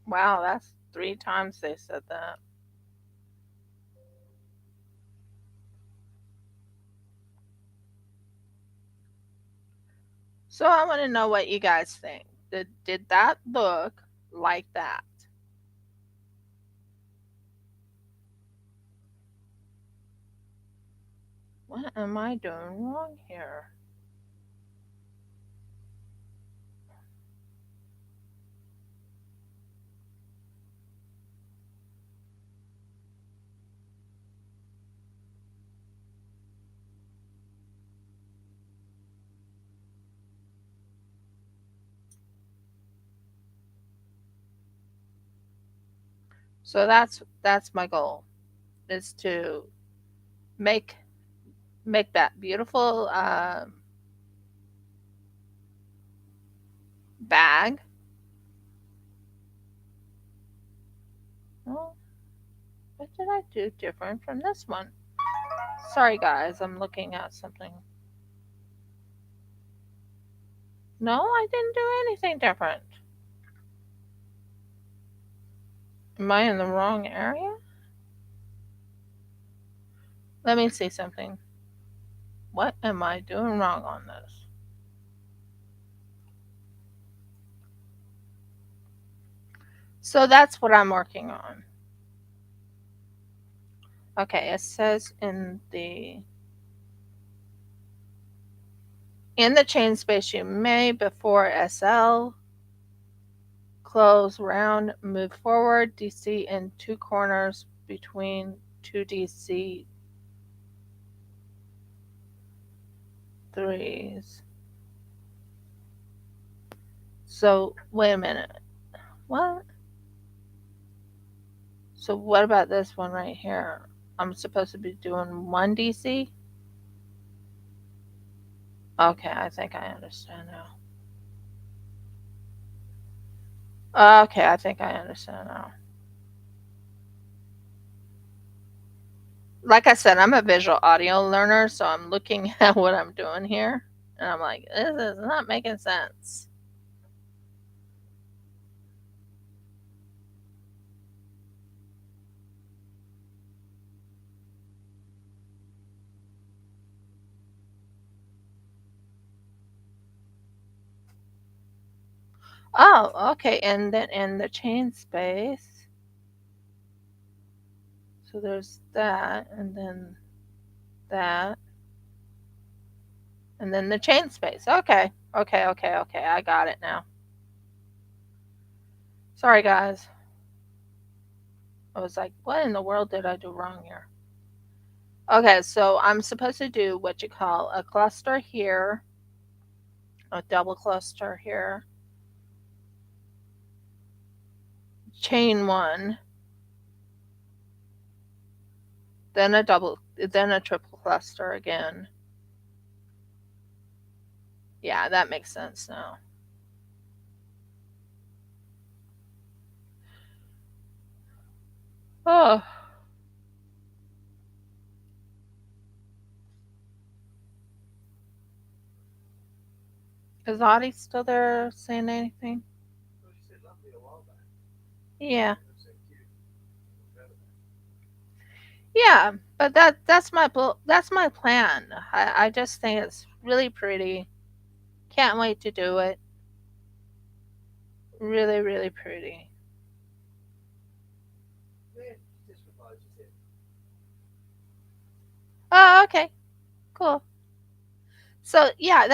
Wow, that's 3 times they said that. So I want to know what you guys think. Did that look like that? What am I doing wrong here? So that's my goal, is to make make that beautiful bag. Oh, what did I do different from this one? Sorry guys, I'm looking at something. No, I didn't do anything different. Am I in the wrong area? Let me see something. What am I doing wrong on this? So that's what I'm working on. Okay, it says in the chain space you may before SL close round move forward DC in 2 corners between 2 DC 3s. So wait a minute. What? So what about this one right here? I'm supposed to be doing 1 DC? Okay, I think I understand now. Okay, I think I understand now. Like I said, I'm a visual audio learner, so I'm looking at what I'm doing here, and I'm like, this is not making sense. Oh, okay, and then in the chain space, so there's that, that, and then the chain space. Okay, okay. I got it now. Sorry, guys. I was like, what in the world did I do wrong here? Okay, so I'm supposed to do what you call a cluster here, a double cluster here, chain one, then a triple cluster again. Yeah, that makes sense now. Oh, is Audie still there saying anything? Well, she said lovely a while back. Yeah, I said cute. yeah, but that's my plan. I just think it's really pretty. Can't wait to do it. Really, really pretty. Yeah, she just replied. She said, Oh, okay, cool. So yeah,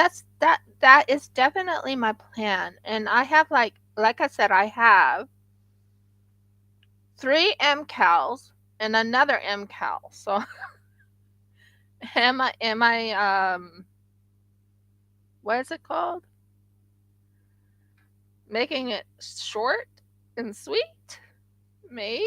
that is definitely my plan. And I have like I said, I have three MCALs and another MCAL. So am I what is it called? Making it short and sweet? Maybe.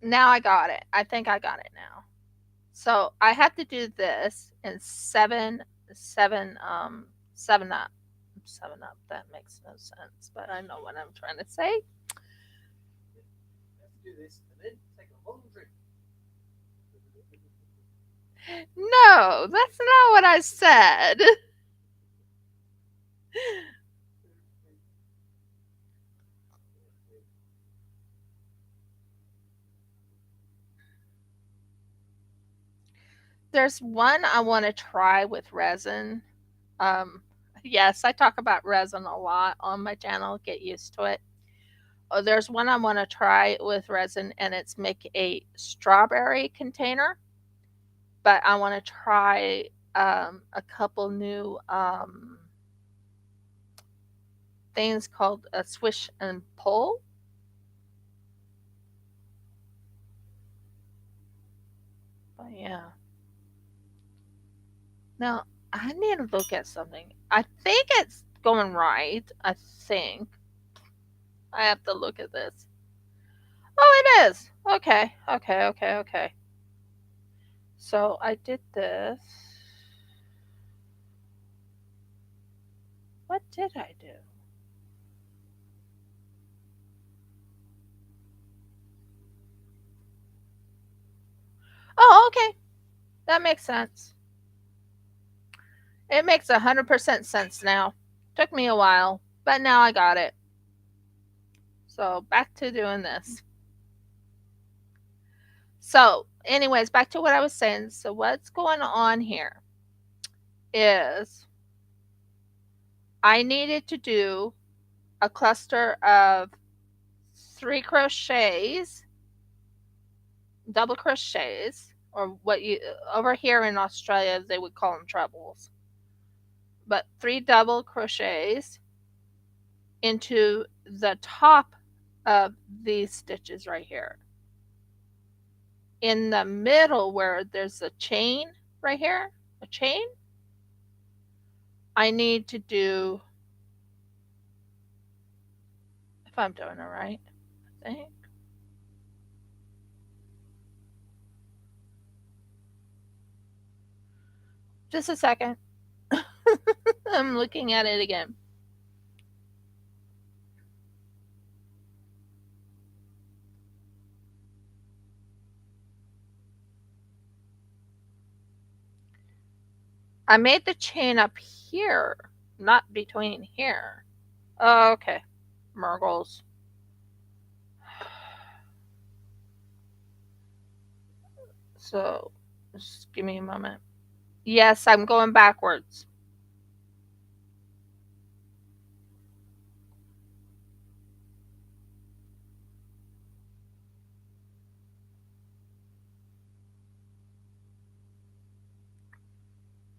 Now I got it. I think I got it now. So I have to do this in seven up. Seven up. That makes no sense, but I know what I'm trying to say. let's do this and then take a long drink. No, that's not what I said. There's one I want to try with resin. Um, yes, I talk about resin a lot on my channel. Get used to it. Oh, there's one I want to try with resin, and it's make a strawberry container. But I want to try a couple new things called a swish and pull. But yeah, now I need to look at something. I think it's going right. I think I have to look at this. Oh, it is. Okay. So I did this. What did I do? Oh, okay. That makes sense. It makes 100% sense now. Took me a while, but now I got it. So back to doing this. So, anyways, back to what I was saying. So, what's going on here is I needed to do a cluster of three crochets, double crochets, or what you over here in Australia they would call them trebles, but three double crochets into the top of these stitches right here. In the middle, where there's a chain right here, a chain, I need to do if I'm doing it right. I think. Just a second. I'm looking at it again. I made the chain up here, not between here. Oh, okay. Murgles. So, just give me a moment. Yes, I'm going backwards.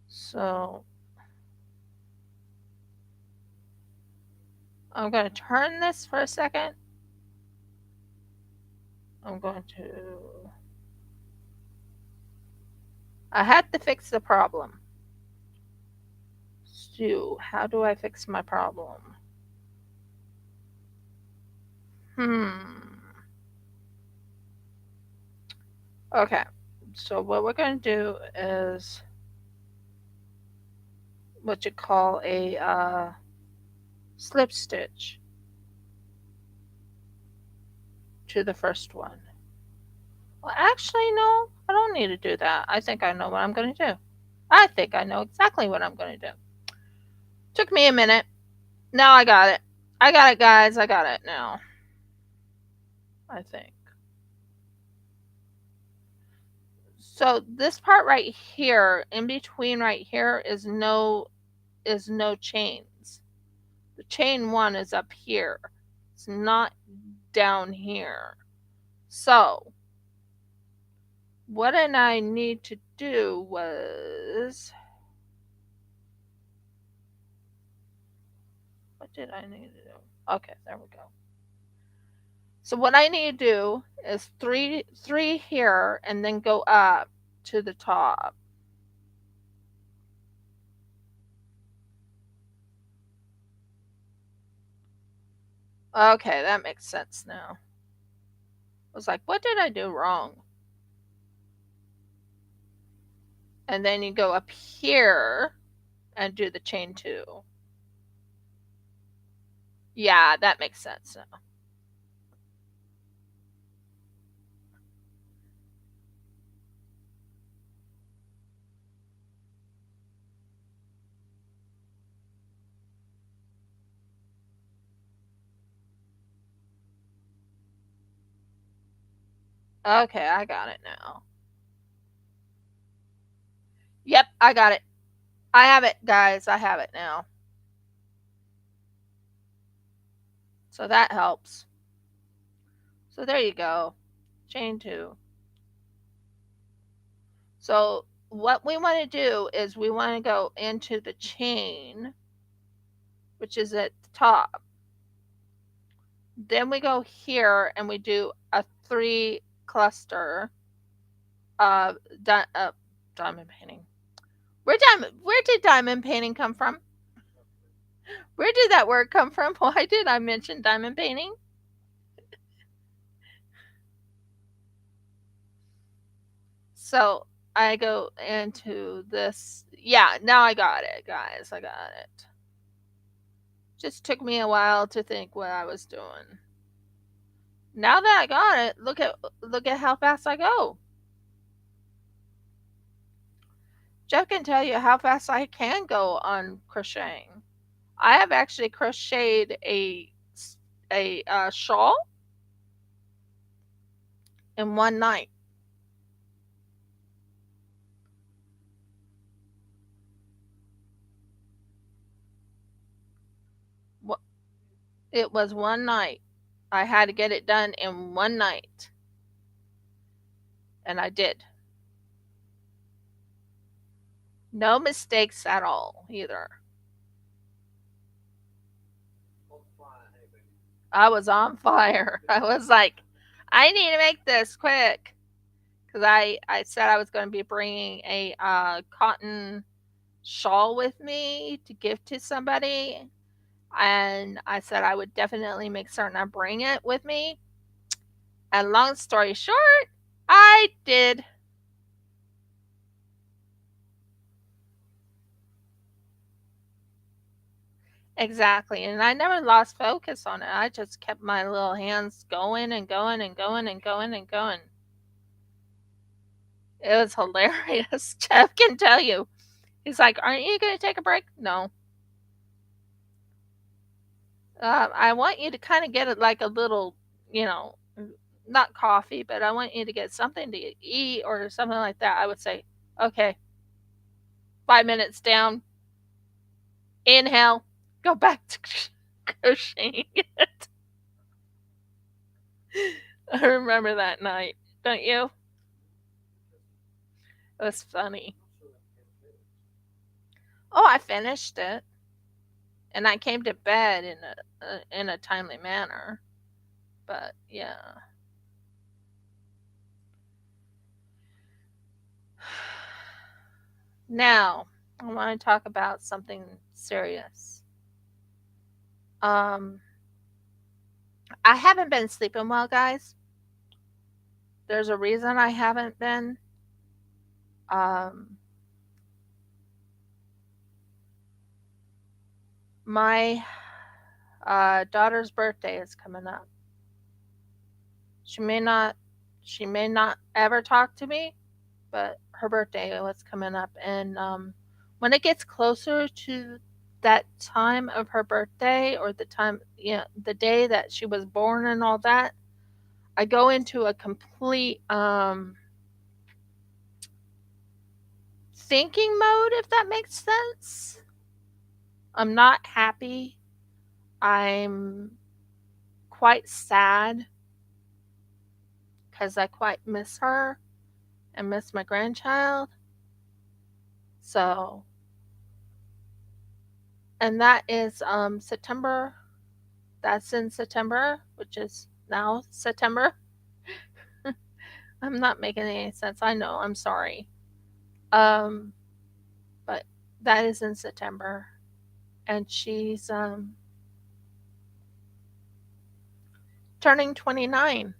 So, I'm going to turn this for a second. I'm going to. I had to fix the problem. So, how do I fix my problem? Hmm. Okay. So, what we're going to do is what you call a slip stitch to the first one. Well, actually, no, I don't need to do that. I think I know what I'm going to do. I think I know exactly what I'm going to do. Took me a minute. Now I got it. I got it, guys. I got it now. I think. So this part right here, in between right here, is no chains. The chain one is up here. It's not down here. So what did I need to do was what did I need to do? Okay, there we go. So what I need to do is three here and then go up to the top. Okay, that makes sense now. I was like, what did I do wrong? And then you go up here and do the chain two. Yeah, that makes sense now. Okay, I got it now. Yep, I got it. I have it, guys. I have it now. So that helps. So there you go. Chain two. So what we want to do is we want to go into the chain, which is at the top. Then we go here and we do a three cluster of diamond painting. Where did diamond painting come from? Where did that word come from? Why did I mention diamond painting? So I go into this. Yeah, now I got it, guys. I got it. Just took me a while to think what I was doing. Now that I got it, look at how fast I go. Jeff can tell you how fast I can go on crocheting. I have actually crocheted a shawl in one night. It was one night. I had to get it done in one night, and I did. No mistakes at all either. I was on fire. I was like, I need to make this quick because I said I was going to be bringing a cotton shawl with me to give to somebody. And I said I would definitely make certain I bring it with me. And long story short, I did. Exactly. And I never lost focus on it. I just kept my little hands going and going and going and going and going. It was hilarious. Jeff can tell you. He's like, "Aren't you going to take a break?" No. I want you to kind of get it like a little, you know, not coffee, but I want you to get something to eat or something like that. I would say, okay, 5 minutes down, inhale, go back to crocheting it. I remember that night, don't you? It was funny. Oh, I finished it, and I came to bed in a timely manner. But yeah, now I want to talk about something serious. Um, I haven't been sleeping well, guys. There's a reason I haven't been. Um, my daughter's birthday is coming up. She may not, she may not ever talk to me, but her birthday was coming up, and when it gets closer to that time of her birthday or the time, the day that she was born and all that, I go into a complete thinking mode, if that makes sense. I'm not happy. I'm quite sad because I quite miss her and miss my grandchild. So, and that is September. That's in September, which is now September. I'm not making any sense. I know. I'm sorry. Um, but that is in September, and she's turning 29.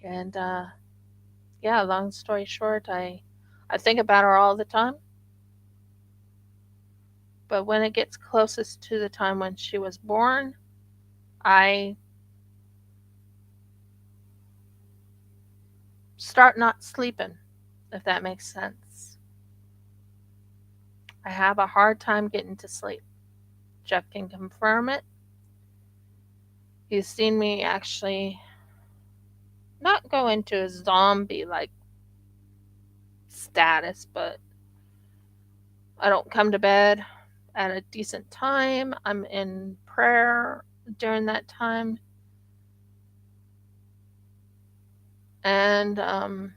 And yeah, long story short, I think about her all the time. But when it gets closest to the time when she was born, I start not sleeping, if that makes sense. I have a hard time getting to sleep. Jeff can confirm it. He's seen me actually not go into a zombie like status, but I don't come to bed at a decent time. I'm in prayer during that time. And I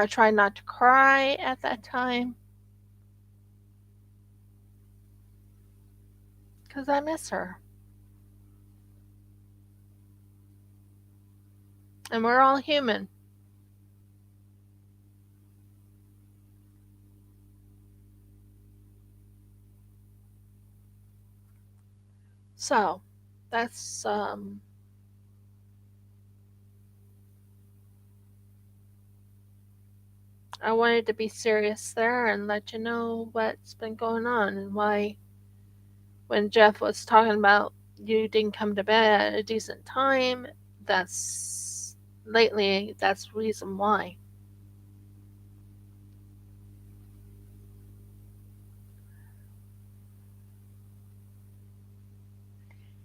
try not to cry at that time because I miss her. And we're all human. So that's I wanted to be serious there and let you know what's been going on and why when Jeff was talking about you didn't come to bed at a decent time, that's lately that's the reason why.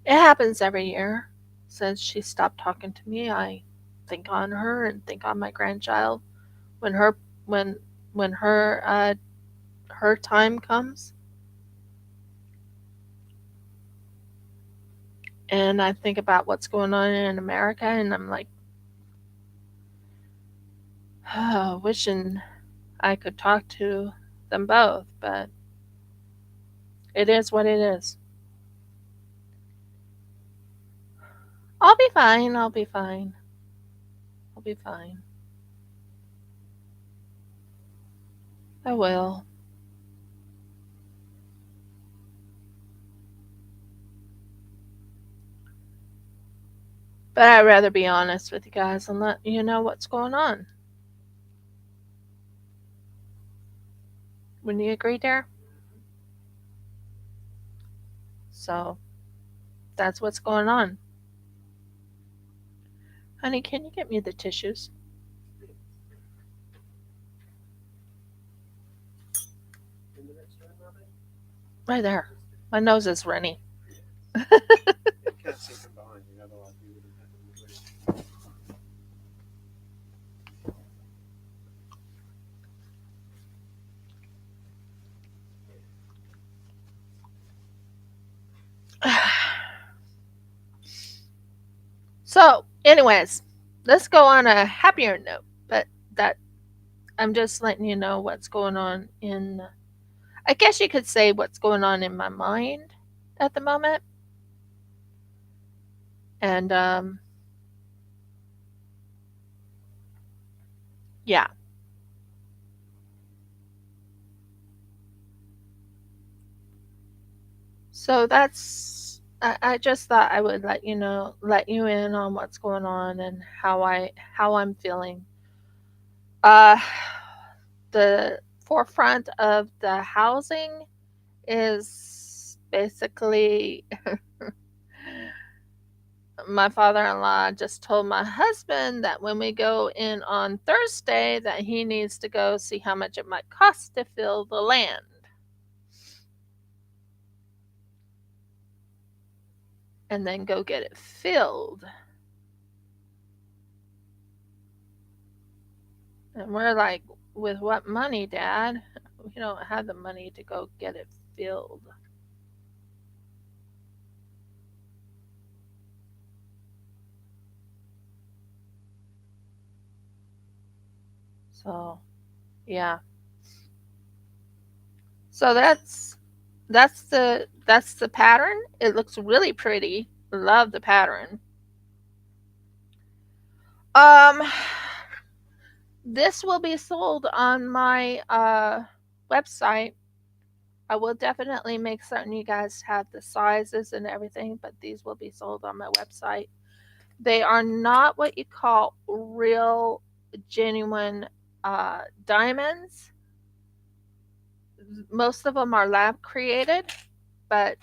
It happens every year. Since she stopped talking to me, I think on her and think on my grandchild when when when her time comes. And I think about what's going on in America, and I'm like, oh, wishing I could talk to them both, but it is what it is. I'll be fine. I'll be fine. I'll be fine. I will. But I'd rather be honest with you guys and let you know what's going on. Wouldn't you agree, Dare? So that's what's going on. Honey, can you get me the tissues? In the next room, are they? Right there. My nose is runny. You can't see from behind you, otherwise you wouldn't have it in the room. So, anyways, let's go on a happier note. But that I'm just letting you know what's going on in, I guess you could say what's going on in my mind at the moment. And yeah, so I just thought I would let you know, let you in on what's going on and how I'm feeling. Uh, the forefront of the housing is basically my father-in-law just told my husband that when we go in on Thursday that he needs to go see how much it might cost to fill the land and then go get it filled. And we're like, with what money, Dad? We don't have the money to go get it filled. So, yeah. So that's the pattern. It looks really pretty. Love the pattern. Um this will be sold on my website. I will definitely make certain you guys have the sizes and everything, but these will be sold on my website. They are not what you call real, genuine diamonds. Most of them are lab created, but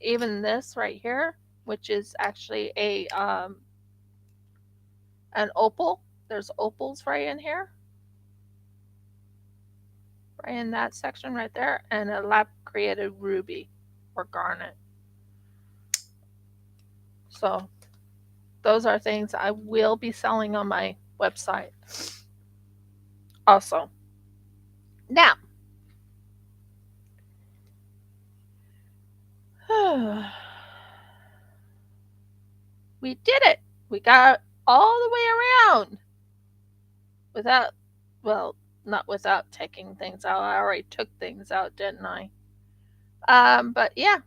even this right here, which is actually a an opal. There's opals right in here, right in that section right there, and a lab created ruby or garnet. So those are things I will be selling on my website also. Now, we did it. We got all the way around without, well, not without taking things out. I already took things out, didn't I? But yeah,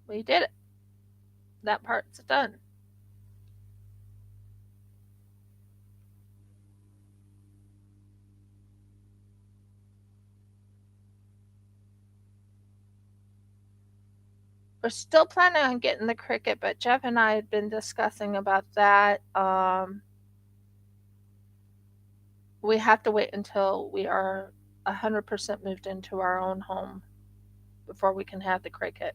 we did it. That part's done. We're still planning on getting the Cricut, but Jeff and I had been discussing about that. We have to wait until we are 100% moved into our own home before we can have the Cricut.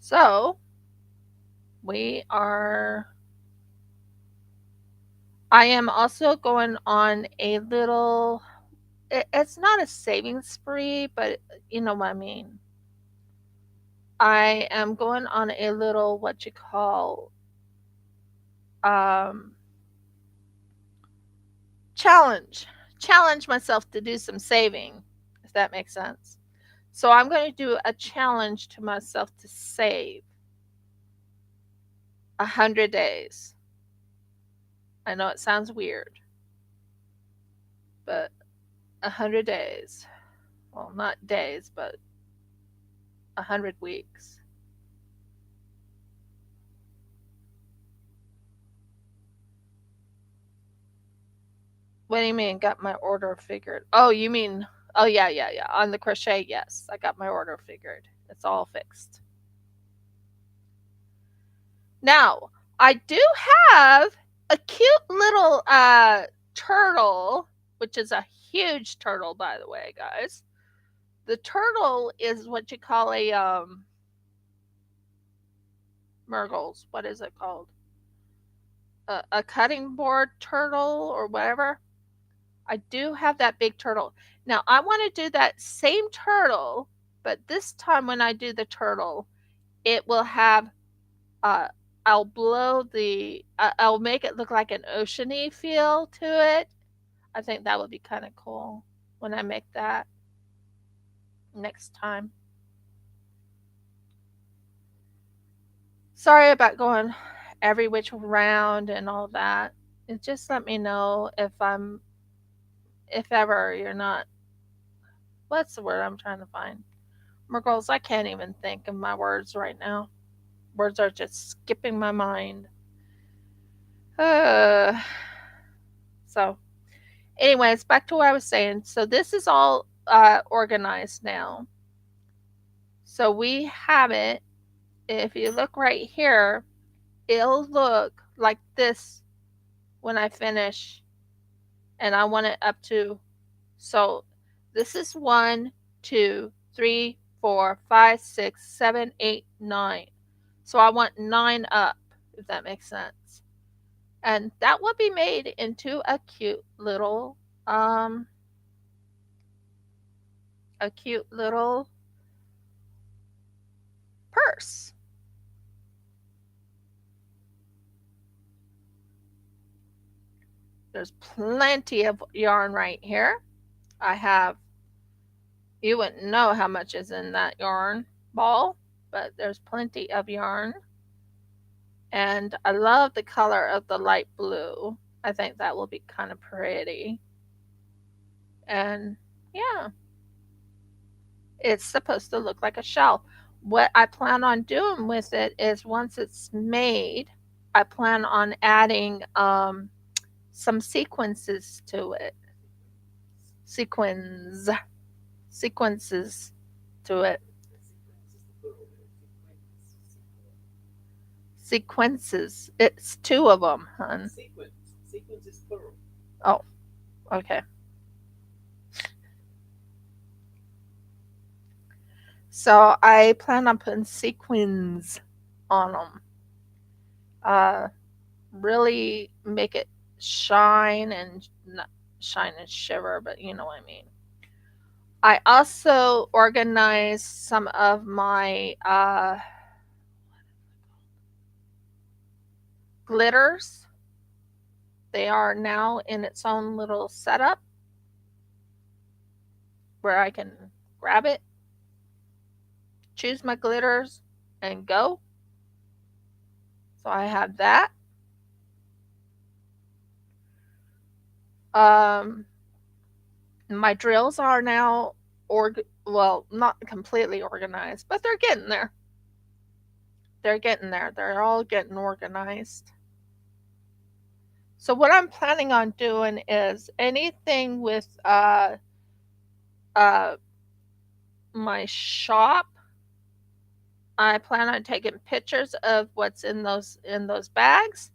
So we are. I am also going on a little. It's not a saving spree, but you know what I mean. I am going on a little what you call um, challenge. Challenge myself to do some saving, if that makes sense. So I'm going to do a challenge to myself to save 100 days. I know it sounds weird, but 100 days. Well, not days, but 100 weeks. What do you mean, got my order figured? Oh, you mean, oh, yeah, yeah, yeah. On the crochet, yes. I got my order figured. It's all fixed. Now, I do have a cute little turtle, which is a huge turtle, by the way, guys. The turtle is what you call a Murgles. What is it called? A cutting board turtle or whatever. I do have that big turtle. Now, I want to do that same turtle, but this time when I do the turtle, it will have, uh, I'll make it look like an oceany feel to it. I think that would be kind of cool when I make that next time. Sorry about going every which round and all that. Just let me know if ever you're not, what's the word I'm trying to find? Mergles, I can't even think of my words right now. Words are just skipping my mind. Uh, so, anyways, back to what I was saying. So, this is all organized now. So, we have it. If you look right here, it'll look like this when I finish. And I want it up to, so this is 1, 2, 3, 4, 5, 6, 7, 8, 9. So I want 9 up, if that makes sense. And that will be made into um a cute little purse. There's plenty of yarn right here. I have, you wouldn't know how much is in that yarn ball, but there's plenty of yarn. And I love the color of the light blue. I think that will be kind of pretty. And yeah, it's supposed to look like a shell. What I plan on doing with it is once it's made, I plan on adding some sequences to it. Sequins. Sequences to it. Sequences. It's two of them, hun. Sequence. Sequence is plural. Oh, okay. So I plan on putting sequins on them. Uh, really make it shine and not shine and shiver, but you know what I mean. I also organized some of my glitters. They are now in its own little setup where I can grab it, choose my glitters, and go. So I have that. Um, my drills are now well, not completely organized, but they're getting there. They're getting there. They're all getting organized. So what I'm planning on doing is anything with uh my shop. I plan on taking pictures of what's in those bags,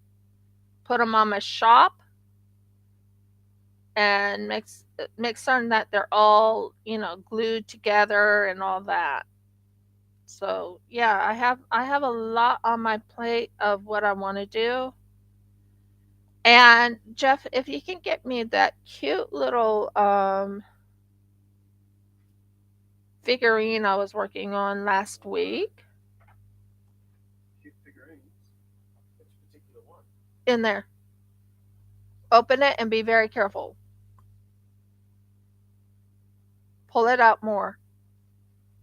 put them on my shop, and make certain that they're all glued together and all that. So yeah, I have a lot on my plate of what I want to do. And Jeff, if you can get me that cute little figurine I was working on last week Cute figurines. Which particular one? in there, open it and be very careful. Pull it out more.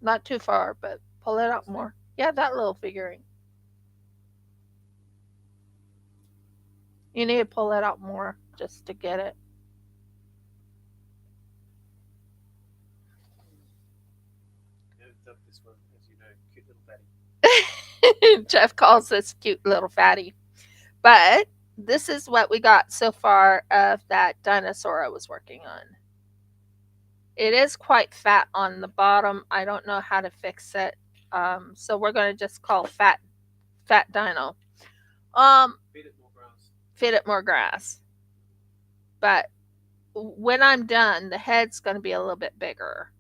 Not too far, but pull it out more. Yeah, that little figurine. You need to pull it out more just to get it. Love this one, as you know, cute little fatty. Jeff calls this cute little fatty. But this is what we got so far of that dinosaur I was working on. It is quite fat on the bottom. I don't know how to fix it. So we're going to just call fat dino. Feed it more grass. Feed it more grass. But when I'm done, the head's going to be a little bit bigger.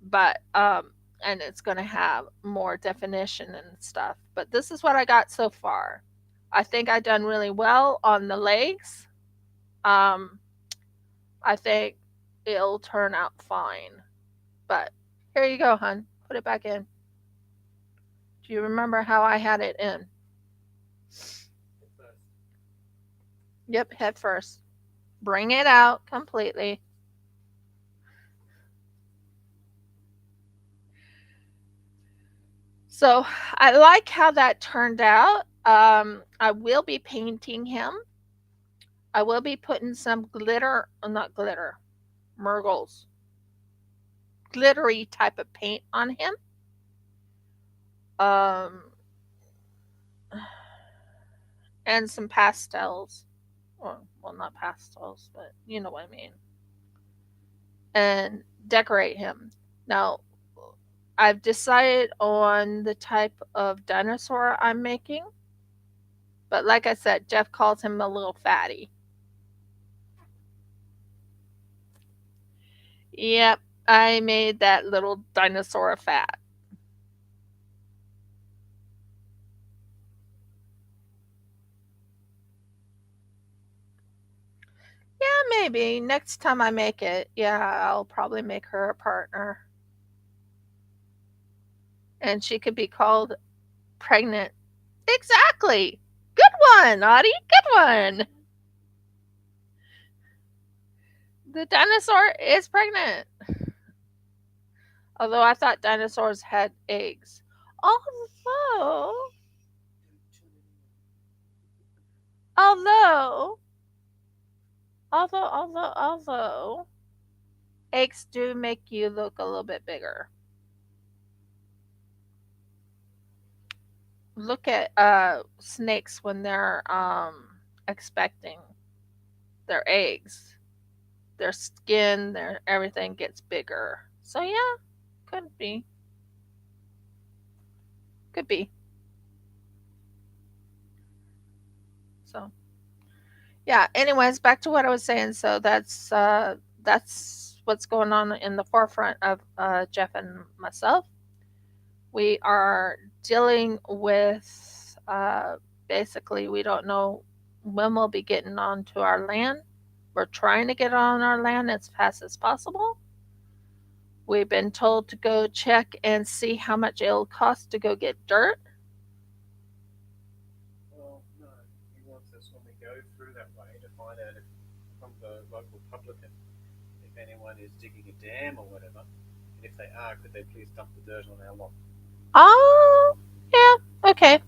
But and it's going to have more definition and stuff. But this is what I got so far. I think I done really well on the legs. Um, I think it'll turn out fine. But here you go, hun. Put it back in. Do you remember how I had it in? First. Yep, head first. Bring it out completely. So I like how that turned out. I will be painting him. I will be putting some glitter, not glitter, Murgles, glittery type of paint on him. Um, and some pastels. Well, not pastels, but you know what I mean. And decorate him. Now, I've decided on the type of dinosaur I'm making. But like I said, Jeff calls him a little fatty. Yep, I made that little dinosaur fat. Yeah, maybe. Next time I make it, yeah, I'll probably make her a partner. And she could be called pregnant. Exactly. Good one, Audie. Good one. The dinosaur is pregnant. Although I thought dinosaurs had eggs. Although, although, although, eggs do make you look a little bit bigger. Look at snakes when they're expecting their eggs. Their skin, their everything gets bigger. So yeah, could be. Could be. So yeah, anyways, back to what I was saying. So that's what's going on in the forefront of Jeff and myself. We are dealing with basically we don't know when we'll be getting onto our land. We're trying to get on our land as fast as possible. We've been told to go check and see how much it'll cost to go get dirt. Well, no. He wants us when we go through that way to find out if, from the local publican if anyone is digging a dam or whatever. And if they are, could they please dump the dirt on our lot? Oh, yeah, okay.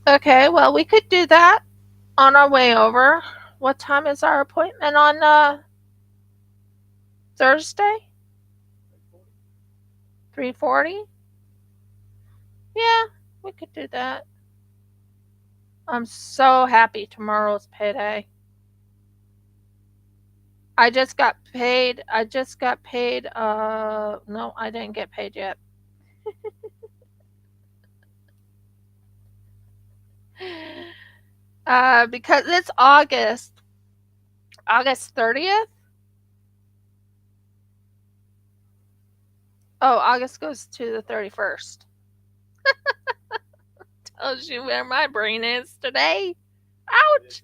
Okay, well, we could do that on our way over. What time is our appointment on Thursday? 3:40? Yeah, we could do that. I'm so happy tomorrow's payday. I just got paid. I just got paid. No, I didn't get paid yet. Because it's August 30th. Oh, August goes to the 31st. Tells you where my brain is today. Ouch.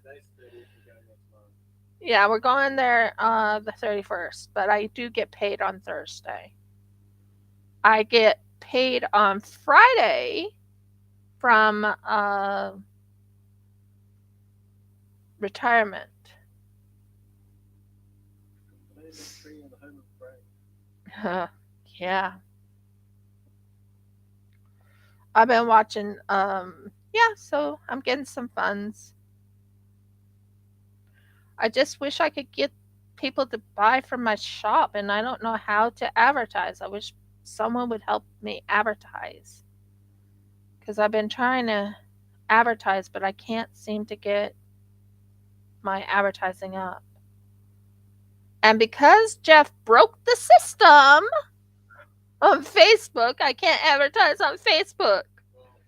Yeah, we're going there the 31st, but I do get paid on Thursday. I get paid on Friday from retirement. Yeah. I've been watching yeah, so I'm getting some funds. I just wish I could get people to buy from my shop and I don't know how to advertise. I wish someone would help me advertise. Cuz I've been trying to advertise, but I can't seem to get my advertising up. And because Jeff broke the system on Facebook, I can't advertise on Facebook. Well,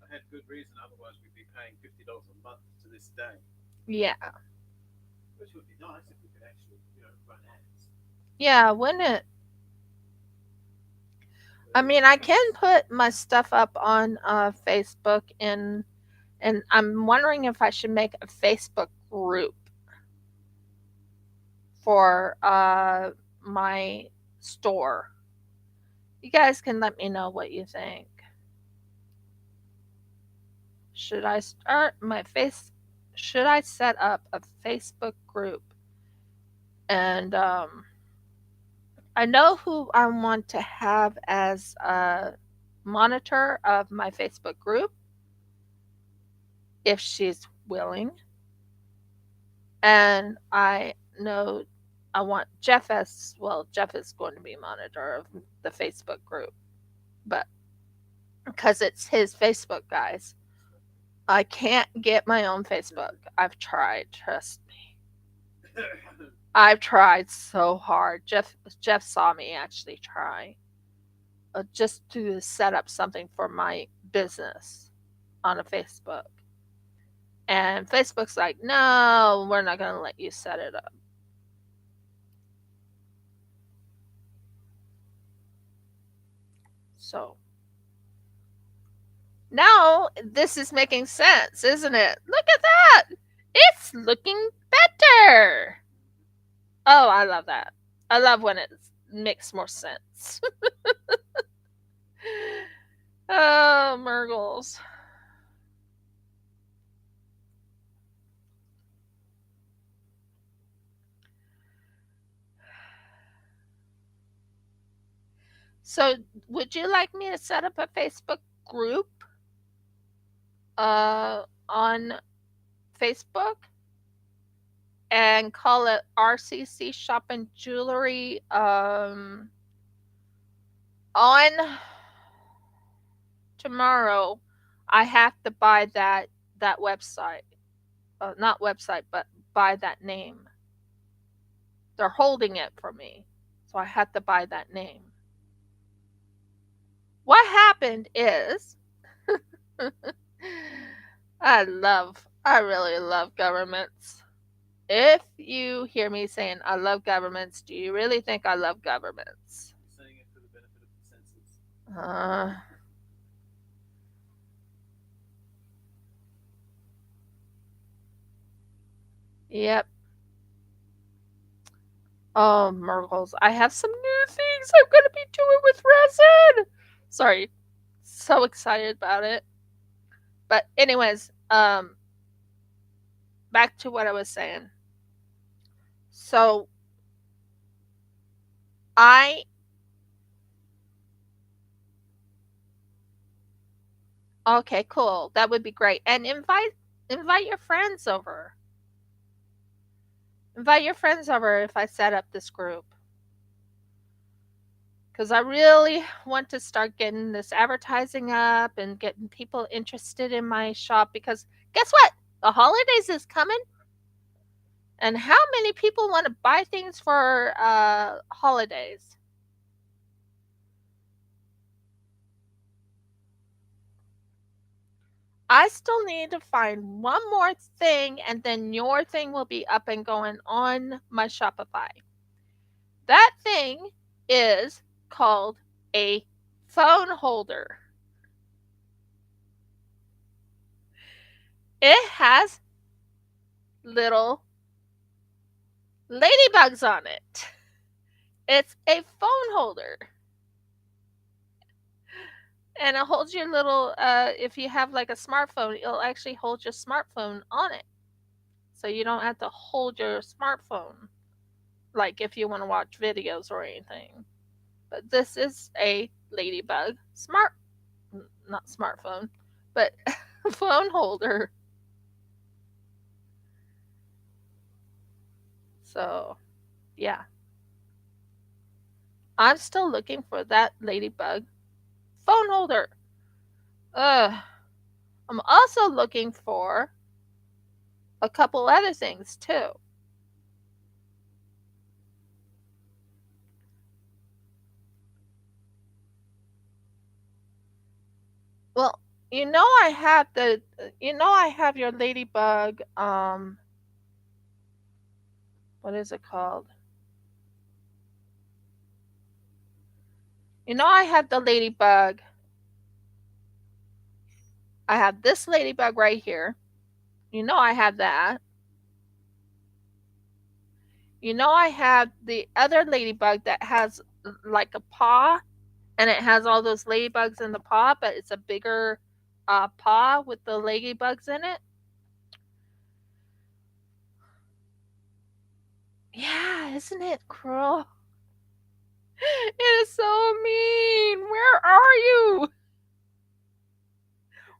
I had good reason. Otherwise, we'd be paying $50 a month to this day, Yeah. which would be nice if we could actually, run ads. Yeah, wouldn't it? I mean, I can put my stuff up on Facebook, and I'm wondering if I should make a Facebook group for my store. You guys can let me know what you think. Should I start my face? Should I set up a Facebook group? And I know who I want to have as a monitor of my Facebook group, if she's willing. And I know I want Jeff as well. Jeff is going to be monitor of the Facebook group, but because it's his Facebook, guys, I can't get my own Facebook. I've tried, trust me. I've tried so hard. Jeff saw me actually try just to set up something for my business on a Facebook. And Facebook's like, no, we're not going to let you set it up. So now this is making sense, isn't it? Look at that. It's looking better. Oh, I love that. I love when it makes more sense. Oh, Murgles. So, would you like me to set up a Facebook group on Facebook and call it RCC Shop and Jewelry on tomorrow? I have to buy that website. Not website, but buy that name. They're holding it for me. So I had to buy that name. What happened is I really love governments. If you hear me saying I love governments, do you really think I love governments? You're saying it for the benefit of the senses. Uh, yep. Oh, Murgles, I have some new things I'm going to be doing with resin. Sorry. So excited about it. But anyways, back to what I was saying. So I okay, cool. That would be great. And invite your friends over. Invite your friends over if I set up this group. Because I really want to start getting this advertising up and getting people interested in my shop. Because guess what? The holidays is coming. And how many people want to buy things for holidays? I still need to find one more thing, and then your thing will be up and going on my Shopify. That thing is called a phone holder. It has little ladybugs on it. It's a phone holder. And it holds your little, if you have like a smartphone, it'll actually hold your smartphone on it. So you don't have to hold your smartphone, like if you want to watch videos or anything. But this is a ladybug not smartphone, but phone holder. So, yeah. I'm still looking for that ladybug phone holder. Ugh. I'm also looking for a couple other things too. Well, I have your ladybug, what is it called? I have the ladybug. I have this ladybug right here. I have that. I have the other ladybug that has like a paw, and it has all those ladybugs in the paw, but it's a bigger paw with the ladybugs in it. Yeah, isn't it cruel? It is so mean. Where are you?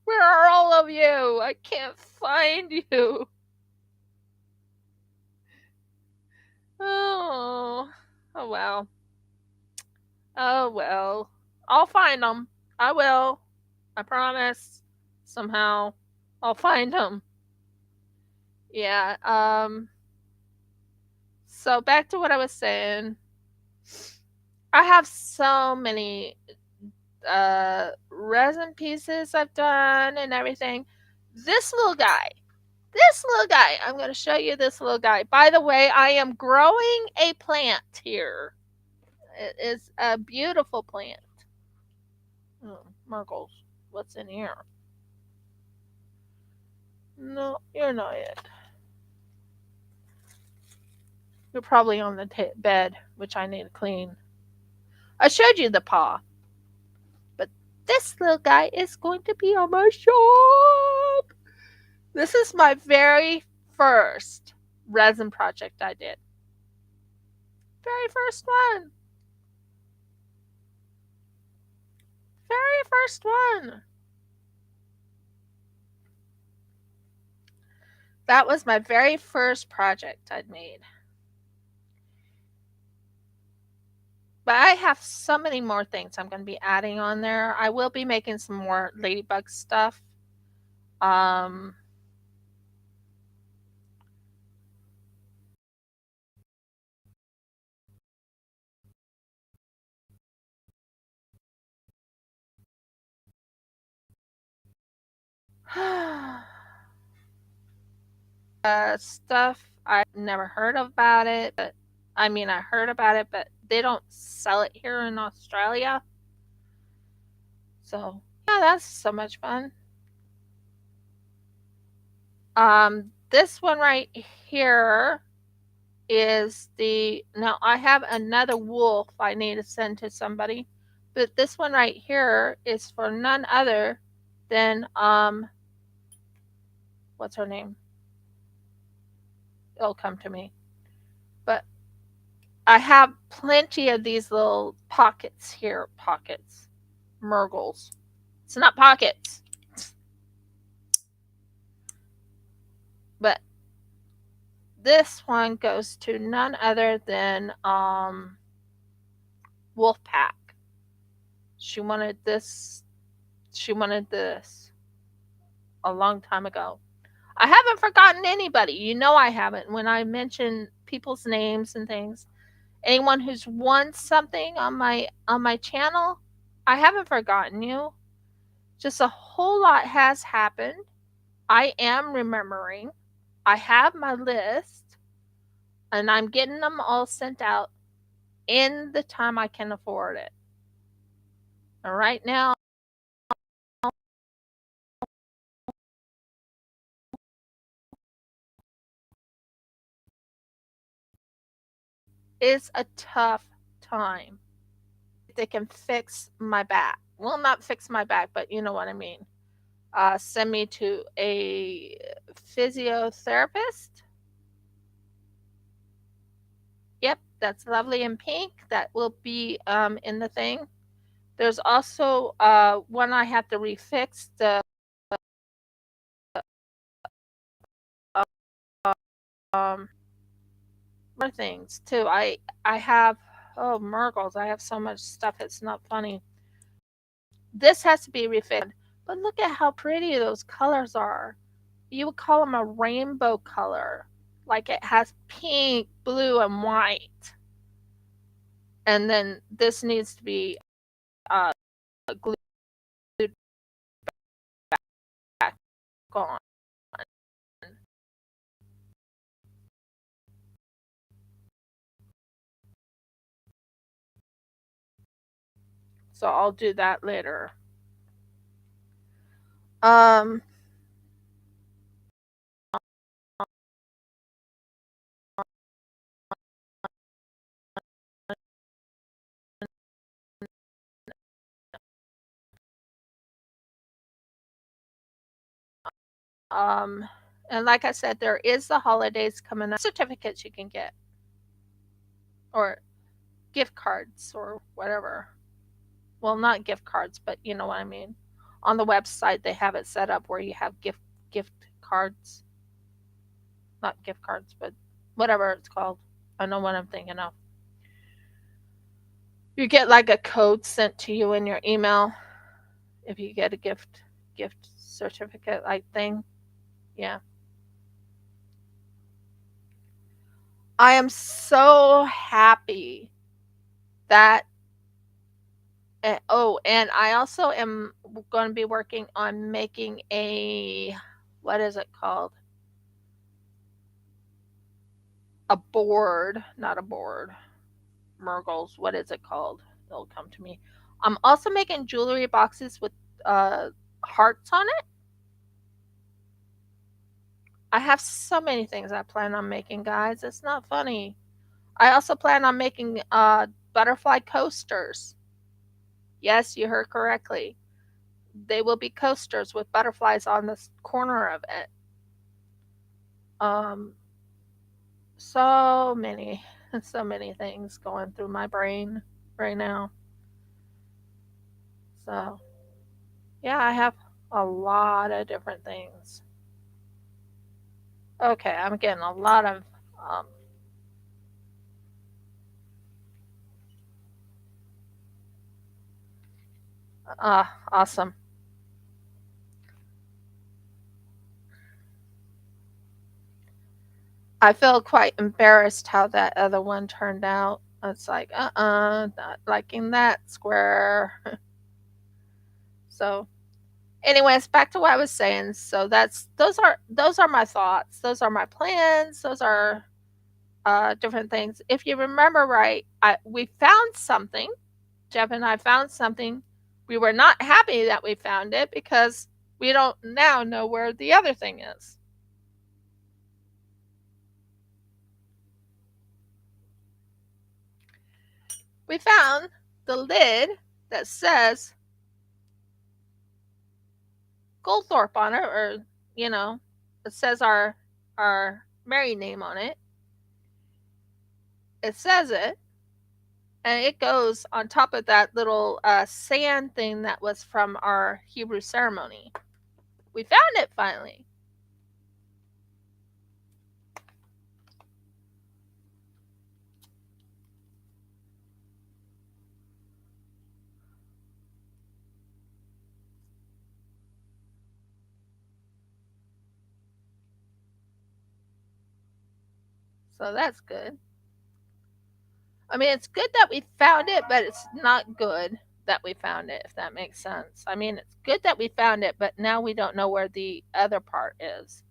Where are all of you? I can't find you. Oh, oh well. Oh well. I'll find them. I will. I promise. Somehow, I'll find them. Yeah. So back to what I was saying. I have so many resin pieces I've done and everything. This little guy. This little guy. I'm going to show you this little guy. By the way, I am growing a plant here. It is a beautiful plant. Oh, Merkles, what's in here? No, you're not it. You're probably on the bed, which I need to clean. I showed you the paw, but this little guy is going to be on my shop. This is my very first resin project I did. Very first one. Very first one. That was my very first project I'd made. But I have so many more things I'm going to be adding on there. I will be making some more ladybug stuff. Um, stuff I've never heard about it, but I mean, I heard about it, but they don't sell it here in Australia. So, yeah, that's so much fun. This one right here is now I have another wolf I need to send to somebody, but this one right here is for none other than, what's her name? It'll come to me. But I have plenty of these little pockets here. Pockets. Murgles. It's not pockets. But this one goes to none other than Wolfpack. She wanted this. She wanted this a long time ago. I haven't forgotten anybody. I haven't. When I mention people's names and things, anyone who's won something on my channel, I haven't forgotten you. Just a whole lot has happened. I am remembering. I have my list, and I'm getting them all sent out in the time I can afford it. And right now is a tough time. They can fix my back. Well, not fix my back, but you know what I mean. Send me to a physiotherapist. Yep, that's lovely in pink. That will be in the thing. There's also one I have to refix the um, more things too. I have, oh, Mergles. I have so much stuff. It's not funny. This has to be refixed. But look at how pretty those colors are. You would call them a rainbow color. Like it has pink, blue, and white. And then this needs to be glued back on. So I'll do that later. Um, um, and like I said, there is the holidays coming up. Certificates you can get, or gift cards, or whatever. Well, not gift cards, but you know what I mean. On the website, they have it set up where you have gift cards, not gift cards, but whatever it's called. I know what I'm thinking of. You get like a code sent to you in your email if you get a gift certificate like thing. Yeah. I am so happy that oh, and I also am going to be working on making a, what is it called? A board, not a board. Murgles, what is it called? It'll come to me. I'm also making jewelry boxes with uh hearts on it. I have so many things I plan on making, guys. It's not funny. I also plan on making butterfly coasters. Yes, you heard correctly. They will be coasters with butterflies on the corner of it. Um, so many, so many things going through my brain right now. So, yeah, I have a lot of different things. Okay, I'm getting a lot of um, awesome. I feel quite embarrassed how that other one turned out. It's like, not liking that square. So, anyways, back to what I was saying. So those are my thoughts. Those are my plans. Those are different things. If you remember right, we found something. Jeff and I found something. We were not happy that we found it because we don't now know where the other thing is. We found the lid that says Goldthorpe on it, or you know, it says our married name on it. It says it, and it goes on top of that little sand thing that was from our Hebrew ceremony. We found it finally. So that's good. I mean, it's good that we found it, but it's not good that we found it, if that makes sense. I mean, it's good that we found it, but now we don't know where the other part is.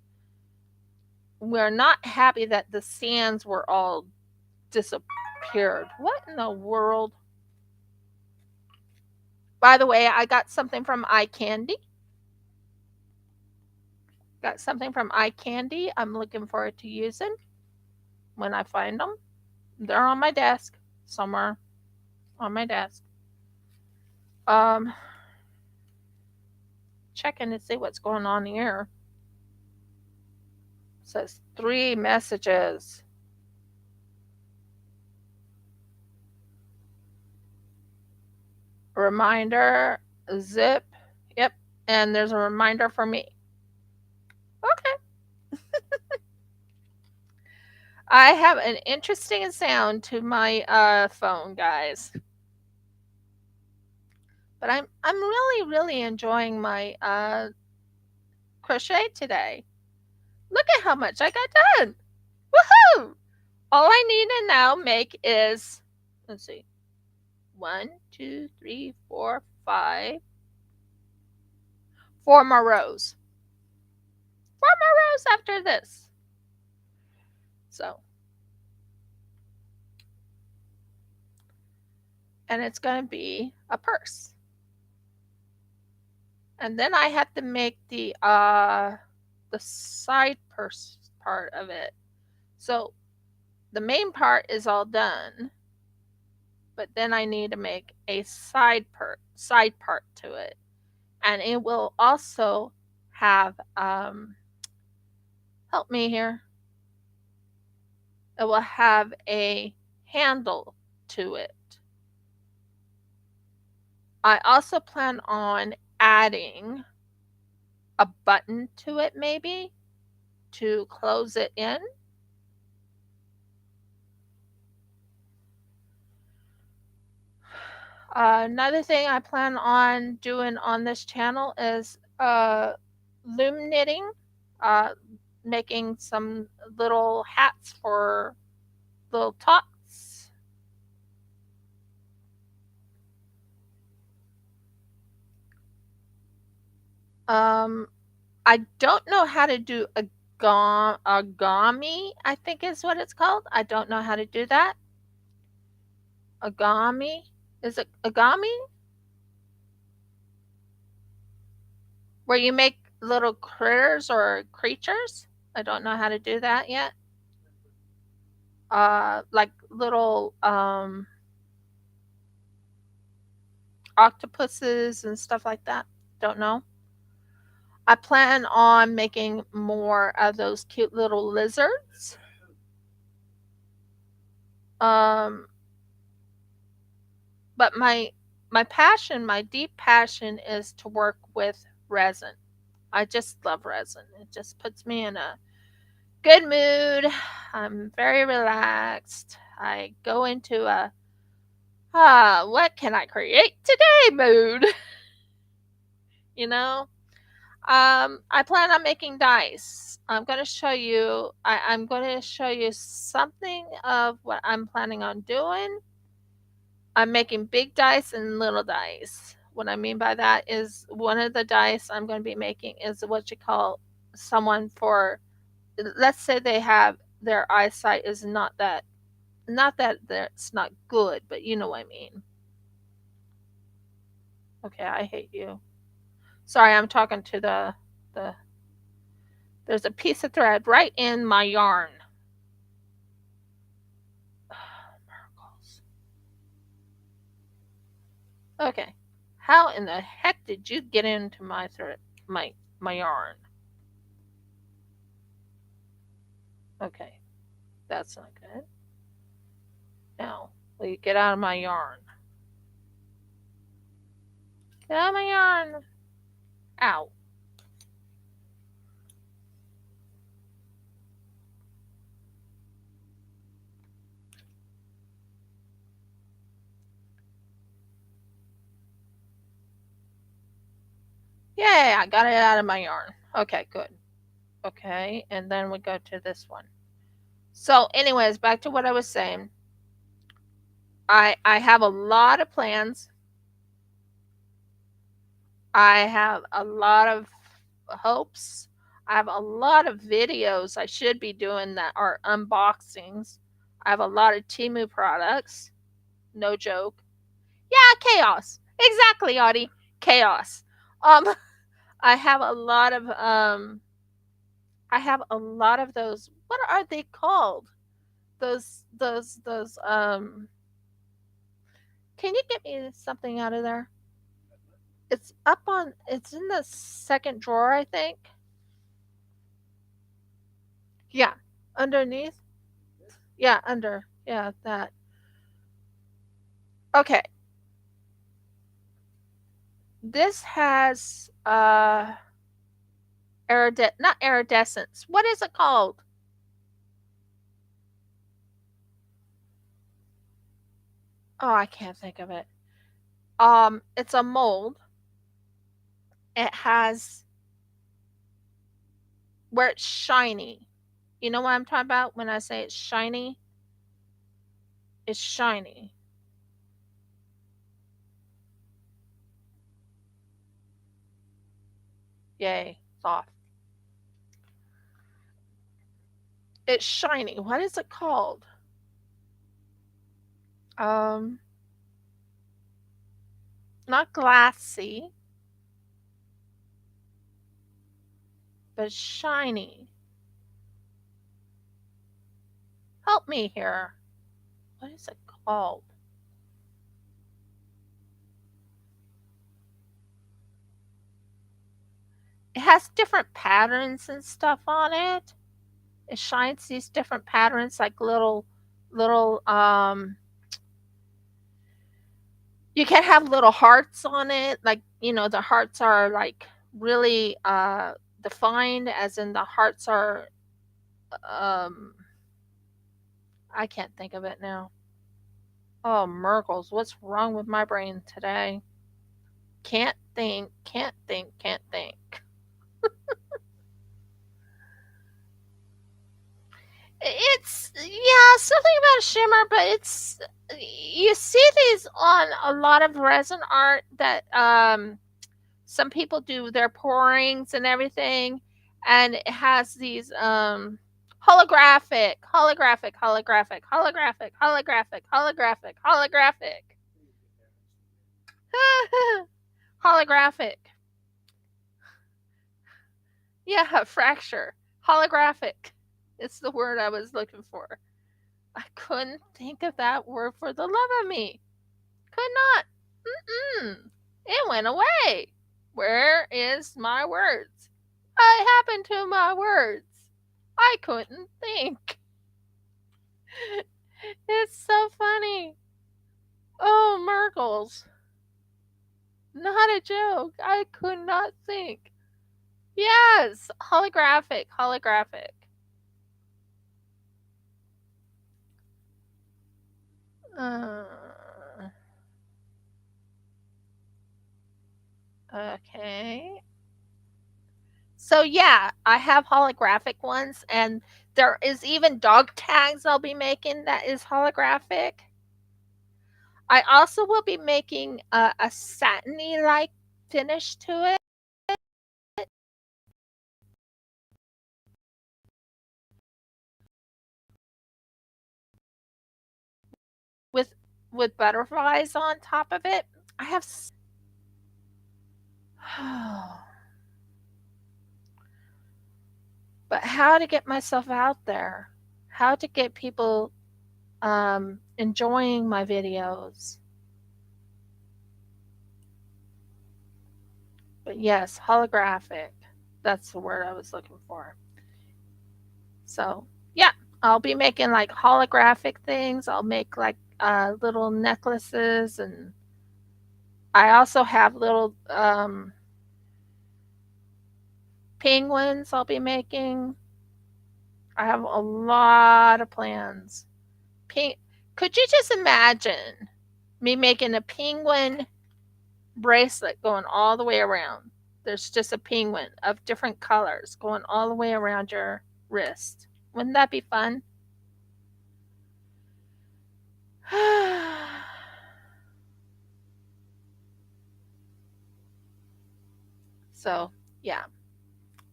We're not happy that the sands were all disappeared. What in the world? By the way, I got something from eye candy. Got something from eye candy. I'm looking forward to using when I find them. They're on my desk somewhere on my desk. Um, checking to see what's going on here. It says 3 messages. Reminder, zip. Yep. And there's a reminder for me. Okay. I have an interesting sound to my phone, guys. But I'm really really enjoying my crochet today. Look at how much I got done. Woohoo! All I need to now make is, let's see, one, two, three, four, five, four more rows. Four more rows after this. So, and it's going to be a purse. And then I have to make the side purse part of it. So the main part is all done, but then I need to make a side part to it, and it will also have help me here. It will have a handle to it. I also plan on adding a button to it, maybe to close it in. Another thing I plan on doing on this channel is loom knitting, uh, making some little hats for little tots. Um, I don't know how to do agami, I think is what it's called. I don't know how to do that. Agami? Is it agami? Where you make little critters or creatures? I don't know how to do that yet. Like little octopuses and stuff like that. Don't know. I plan on making more of those cute little lizards. Um, but my passion, my deep passion is to work with resin. I just love resin. It just puts me in a good mood. I'm very relaxed. I go into a what can I create today mood, you know? I plan on making dice. I'm going to show you something of what I'm planning on doing. I'm making big dice and little dice. What I mean by that is one of the dice I'm going to be making is what you call someone for, let's say they have their eyesight is not that it's not good, but you know what I mean. Okay, I hate you. Sorry, I'm talking to the there's a piece of thread right in my yarn. Miracles. Okay. How in the heck did you get into my thread my yarn? Okay. That's not good. Now, will you get out of my yarn? Get out of my yarn. Ow. Yay, I got it out of my yarn. Okay, good. Okay, and then we go to this one. So, anyways, back to what I was saying. I have a lot of plans. I have a lot of hopes. I have a lot of videos I should be doing that are unboxings. I have a lot of Timu products. No joke. Yeah, chaos. Exactly, Audie. Chaos. Um I have a lot of those, what are they called? Those can you get me something out of there? It's in the second drawer, I think. Yeah, underneath. Yeah, under. Yeah, that. Okay. This has not iridescence. What is it called? Oh, I can't think of it. It's a mold. It has where it's shiny. You know what I'm talking about when I say it's shiny? It's shiny. Yay, soft. It's shiny. What is it called? Um, Not glassy, but shiny. Help me here. What is it called? It has different patterns and stuff on it. It shines these different patterns like little you can have little hearts on it, like, the hearts are like really defined, as in the hearts are um I can't think of it now. Oh, Merkles, what's wrong with my brain today? Can't think, can't think, can't think. It's, yeah, something about a shimmer, but it's, you see these on a lot of resin art that some people do their pourings and everything, and it has these holographic holographic. Yeah, fracture. Holographic. It's the word I was looking for. I couldn't think of that word for the love of me. Could not. Mm-mm. It went away. Where is my words? What happened to my words? I couldn't think. It's so funny. Oh, Merkles. Not a joke. I could not think. Yes, holographic, holographic. Uh, okay. So yeah, I have holographic ones, and there is even dog tags I'll be making that is holographic. I also will be making a satiny like finish to it with butterflies on top of it. I have but how to get myself out there? How to get people enjoying my videos? But yes, holographic. That's the word I was looking for. So, yeah, I'll be making like holographic things. I'll make like little necklaces, and I also have little penguins I'll be making. I have a lot of plans. Ping- Could you just imagine me making a penguin bracelet going all the way around? There's just a penguin of different colors going all the way around your wrist. Wouldn't that be fun? So, yeah,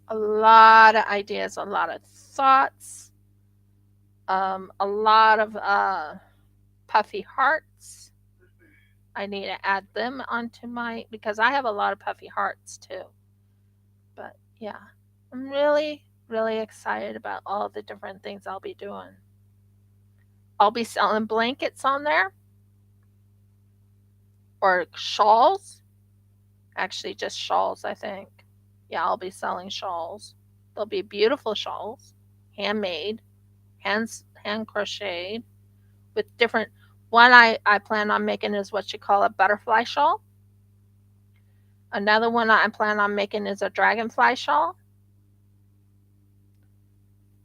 a lot of ideas, a lot of thoughts, a lot of puffy hearts. I need to add them onto my, because I have a lot of puffy hearts too. But yeah, I'm really, really excited about all the different things I'll be doing. I'll be selling blankets on there, or shawls. Actually, just shawls, I think. Yeah, I'll be selling shawls. They'll be beautiful shawls, handmade, hand crocheted, with different. One I plan on making is what you call a butterfly shawl. Another one I plan on making is a dragonfly shawl.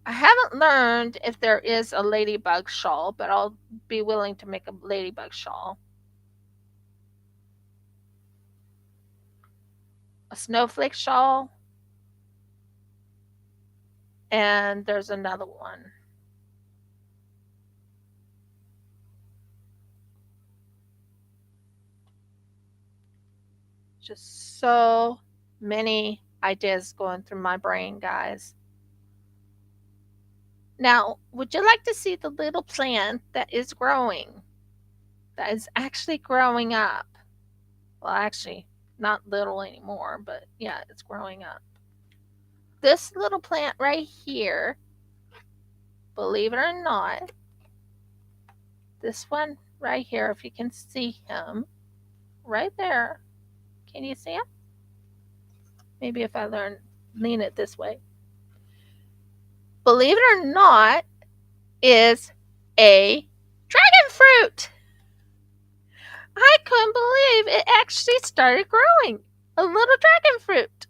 I haven't learned if there is a ladybug shawl, but I'll be willing to make a ladybug shawl. a snowflake shawl, and there's another one. Just so many ideas going through my brain, guys. Now, would you like to see the little plant that is growing? That is actually growing up. Well, actually, not little anymore, but yeah, it's growing up. This little plant right here, believe it or not, this one right here, if you can see him, right there. Can you see him? Maybe if I lean it this way. Believe it or not, is a dragon fruit. I couldn't believe it actually started growing. A little dragon fruit.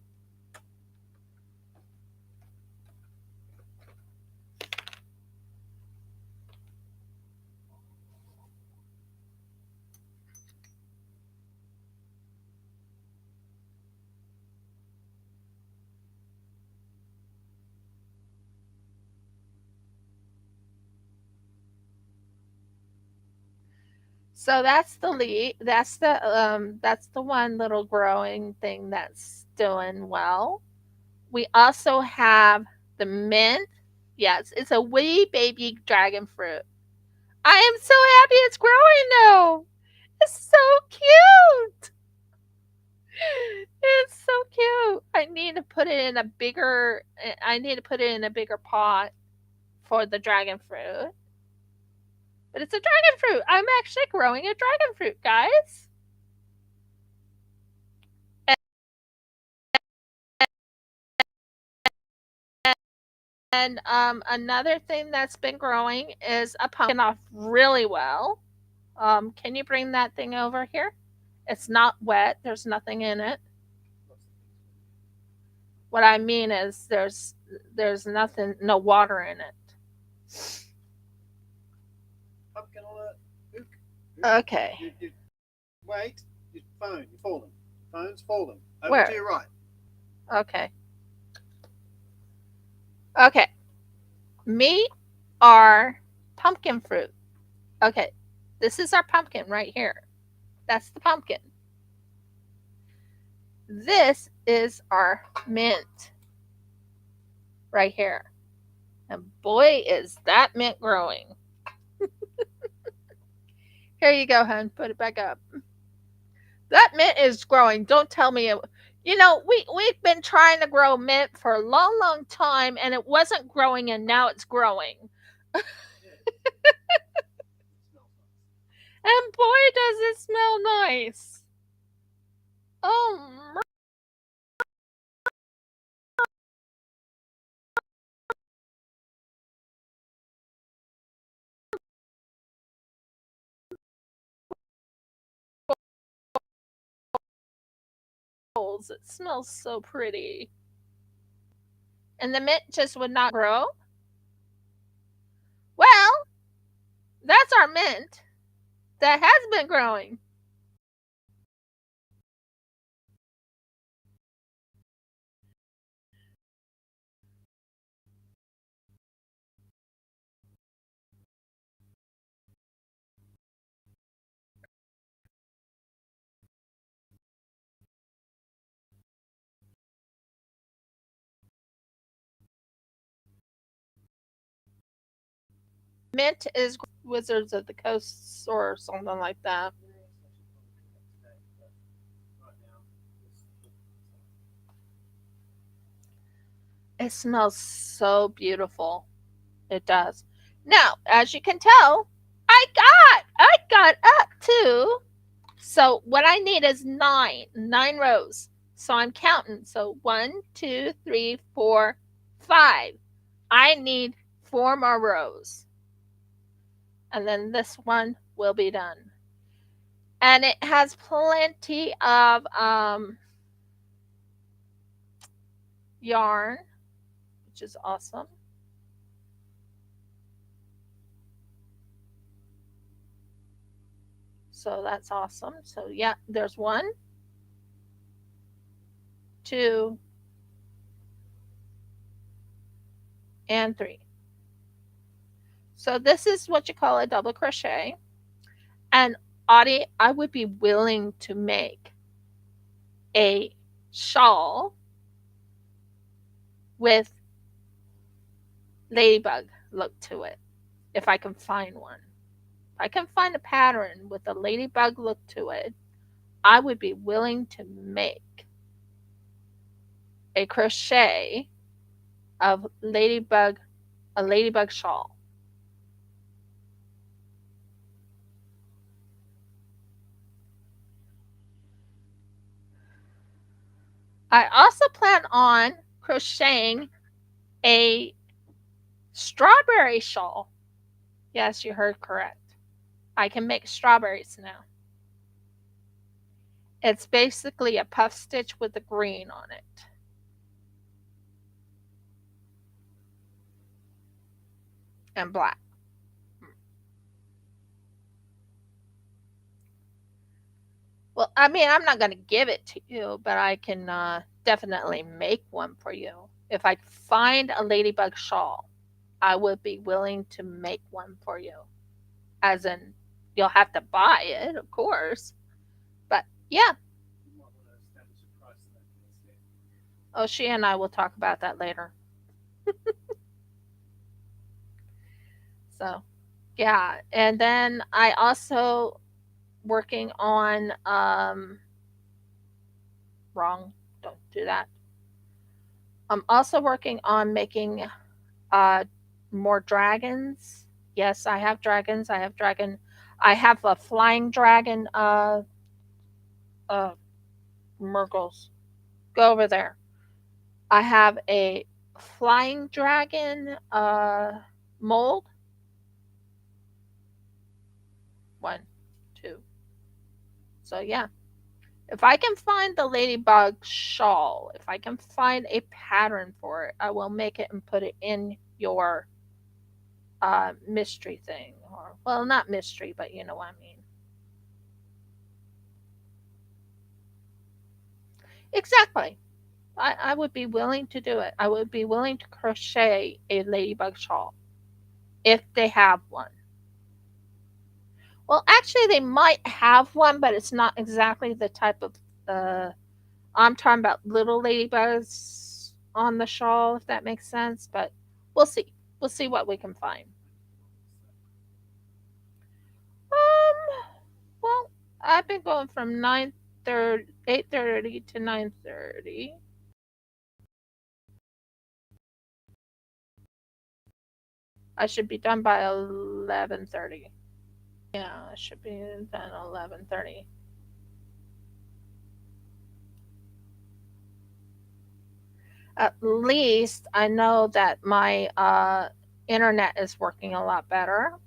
So that's the lead. That's the one little growing thing that's doing well. We also have the mint. Yes, it's a wee baby dragon fruit. I am so happy it's growing now. It's so cute. It's so cute. I need to put it in a bigger. I need to put it in a bigger pot for the dragon fruit. But it's a dragon fruit. I'm actually growing a dragon fruit, guys. And another thing that's been growing is a pumpkin off really well. Can you bring that thing over here? It's not wet. There's nothing in it. What I mean is there's nothing, no water in it. Pumpkin alert. Okay. Wait. Your phone. You're falling. Phone's falling. Over Where? to your right. Okay. Okay. Meet our pumpkin fruit. Okay. This is our pumpkin right here. That's the pumpkin. This is our mint right here. And boy, is that mint growing. Here you go, hun. Put it back up. That mint is growing. Don't tell me it. You know, we've been trying to grow mint for a long, long time, and it wasn't growing, and now it's growing. And boy, does it smell nice. Oh, Merles, it smells so pretty. And the mint just would not grow. Well, that's our mint that has been growing. Mint is Wizards of the Coast or something like that. It smells so beautiful. It does. Now, as you can tell, I got up too. So what I need is nine rows. So I'm counting. So 1, 2, 3, 4, 5. I need 4 more rows. And then this one will be done. And it has plenty of yarn, which is awesome. So that's awesome. So yeah, there's one. 2, and 3. So this is what you call a double crochet. And Audie, I would be willing to make a shawl with ladybug look to it if I can find one. If I can find a pattern with a ladybug look to it, I would be willing to make a crochet of a ladybug shawl. I also plan on crocheting a strawberry shawl. Yes, you heard correct. I can make strawberries now. It's basically a puff stitch with the green on it. And black. Well, I mean, I'm not going to give it to you, but I can definitely make one for you. If I find a ladybug shawl, I would be willing to make one for you. As in, you'll have to buy it, of course. But yeah. Oh, she and I will talk about that later. So, yeah. And then I also working on wrong, don't do that. I'm also working on making uh more dragons. Yes, I have dragons. I have a flying dragon uh Murgles. Go over there. I have a flying dragon mold. 1, 2. So yeah. If I can find the ladybug shawl, if I can find a pattern for it, I will make it and put it in your mystery thing. Or, well, not mystery, but you know what I mean. Exactly. I would be willing to do it. I would be willing to crochet a ladybug shawl if they have one. Well, actually, they might have one, but it's not exactly the type of. I'm talking about little ladybugs on the shawl, if that makes sense. But we'll see. We'll see what we can find. Well, I've been going from 9:30, 8:30 to 9:30. I should be done by 11:30. Yeah, I should be done 11:30. At least I know that my internet is working a lot better.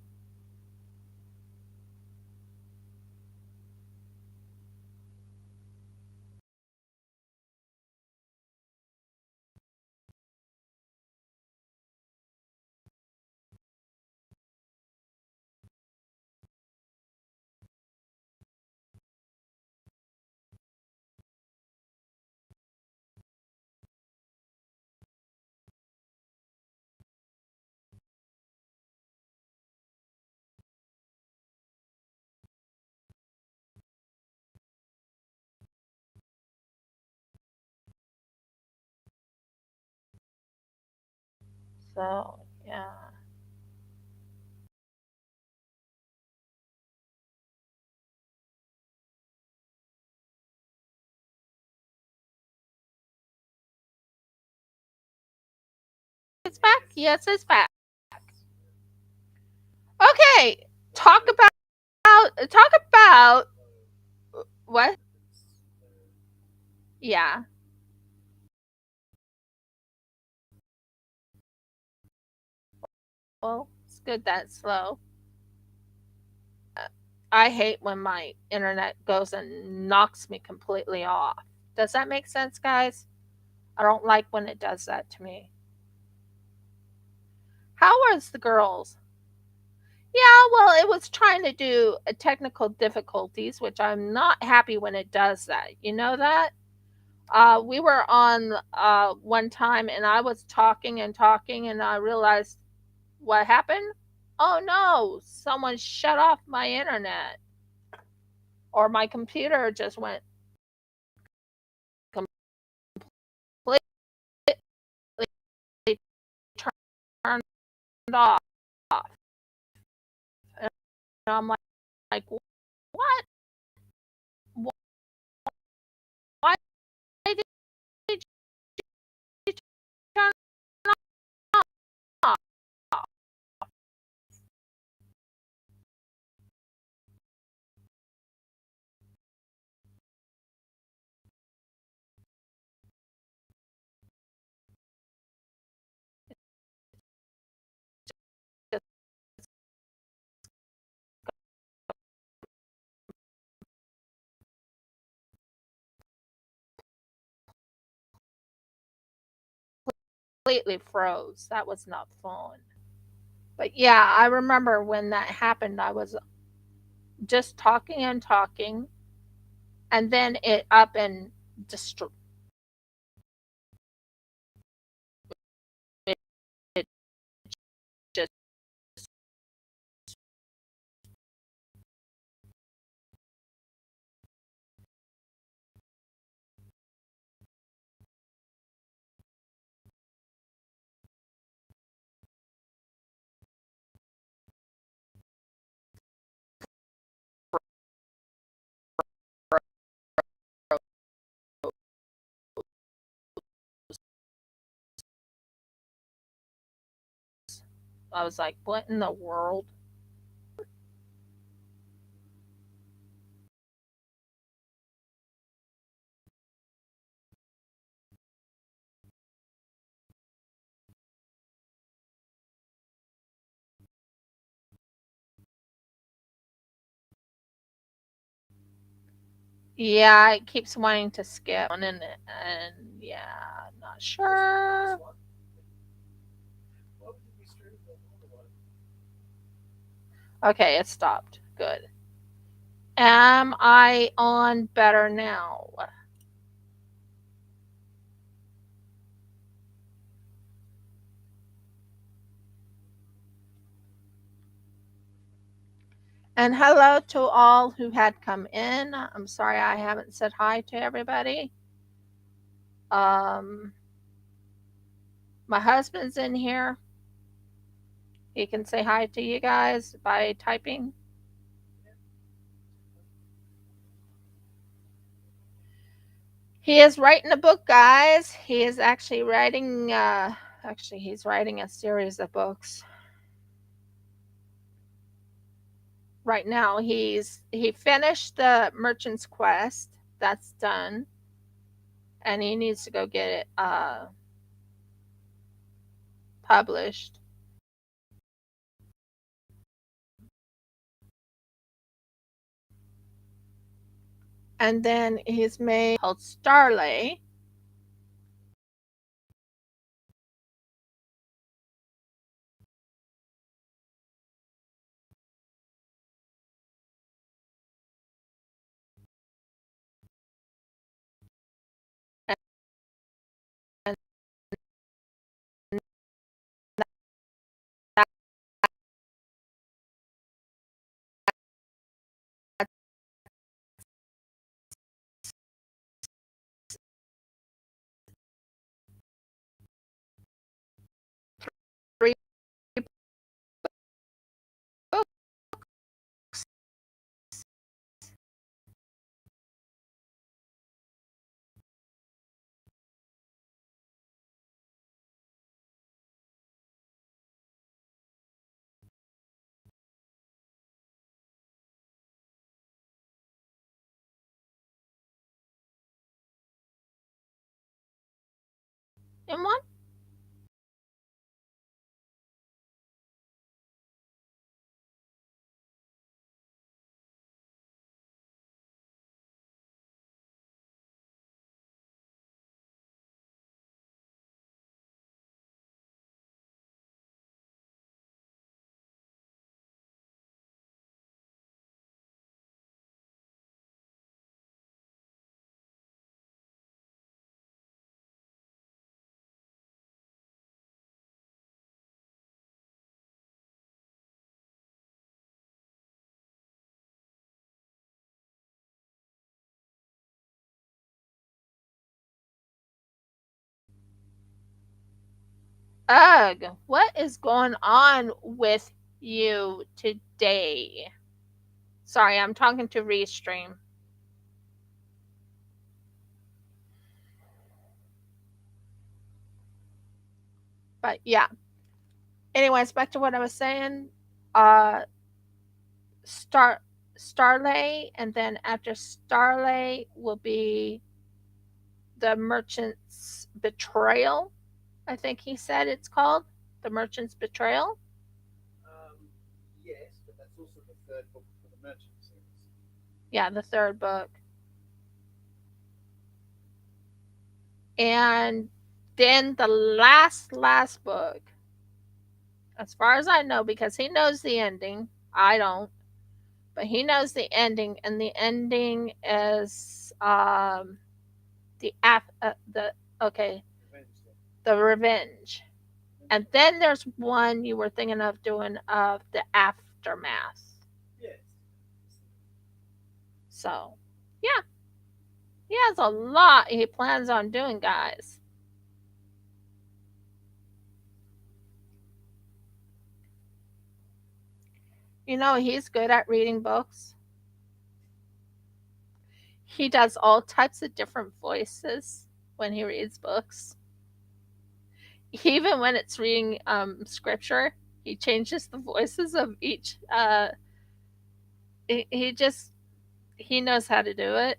So yeah. It's back. Yes, it's back. Okay. Talk about what? Yeah. Well, it's good that it's slow. I hate when my internet goes and knocks me completely off. Does that make sense, guys? I don't like when it does that to me. How was the girls? Yeah, well, it was trying to do technical difficulties, which I'm not happy when it does that. You know that? We were on one time, and I was talking and talking, and I realized what happened. Oh no! Someone shut off my internet, or my computer just went completely turned off. And I'm like, what? Why did you turn off? Just completely froze. That was not fun. But yeah, I remember when that happened. I was just talking and talking, and then it up and destroyed. It just I was like, what in the world? Yeah, it keeps wanting to skip and yeah, not sure. Okay, it stopped. Good. Am I on better now? And hello to all who had come in. I'm sorry I haven't said hi to everybody. Um, my husband's in here. He can say hi to you guys by typing. He is writing a book, guys. He is actually writing. Actually, he's writing a series of books right now. He finished the Merchant's Quest. That's done, and he needs to go get it published. And then he's made called Starlay. And three books. In one. Ugh, what is going on with you today? Sorry, I'm talking to Restream. But yeah. Anyways, back to what I was saying. Uh Star Starlay, and then after Starlay will be the Merchant's Betrayal. I think he said it's called the Merchant's Betrayal. Um, yes, but that's also the third book for the Merchant series. Yeah, the third book. And then the last book, as far as I know, because he knows the ending. I don't, but he knows the ending, and the ending is the okay, Revenge Day. the revenge. And then there's one you were thinking of doing of the aftermath. Yes. So yeah, he has a lot he plans on doing, guys. You know, he's good at reading books. He does all types of different voices when he reads books. Even when it's reading scripture, he changes the voices of each. He just he knows how to do it.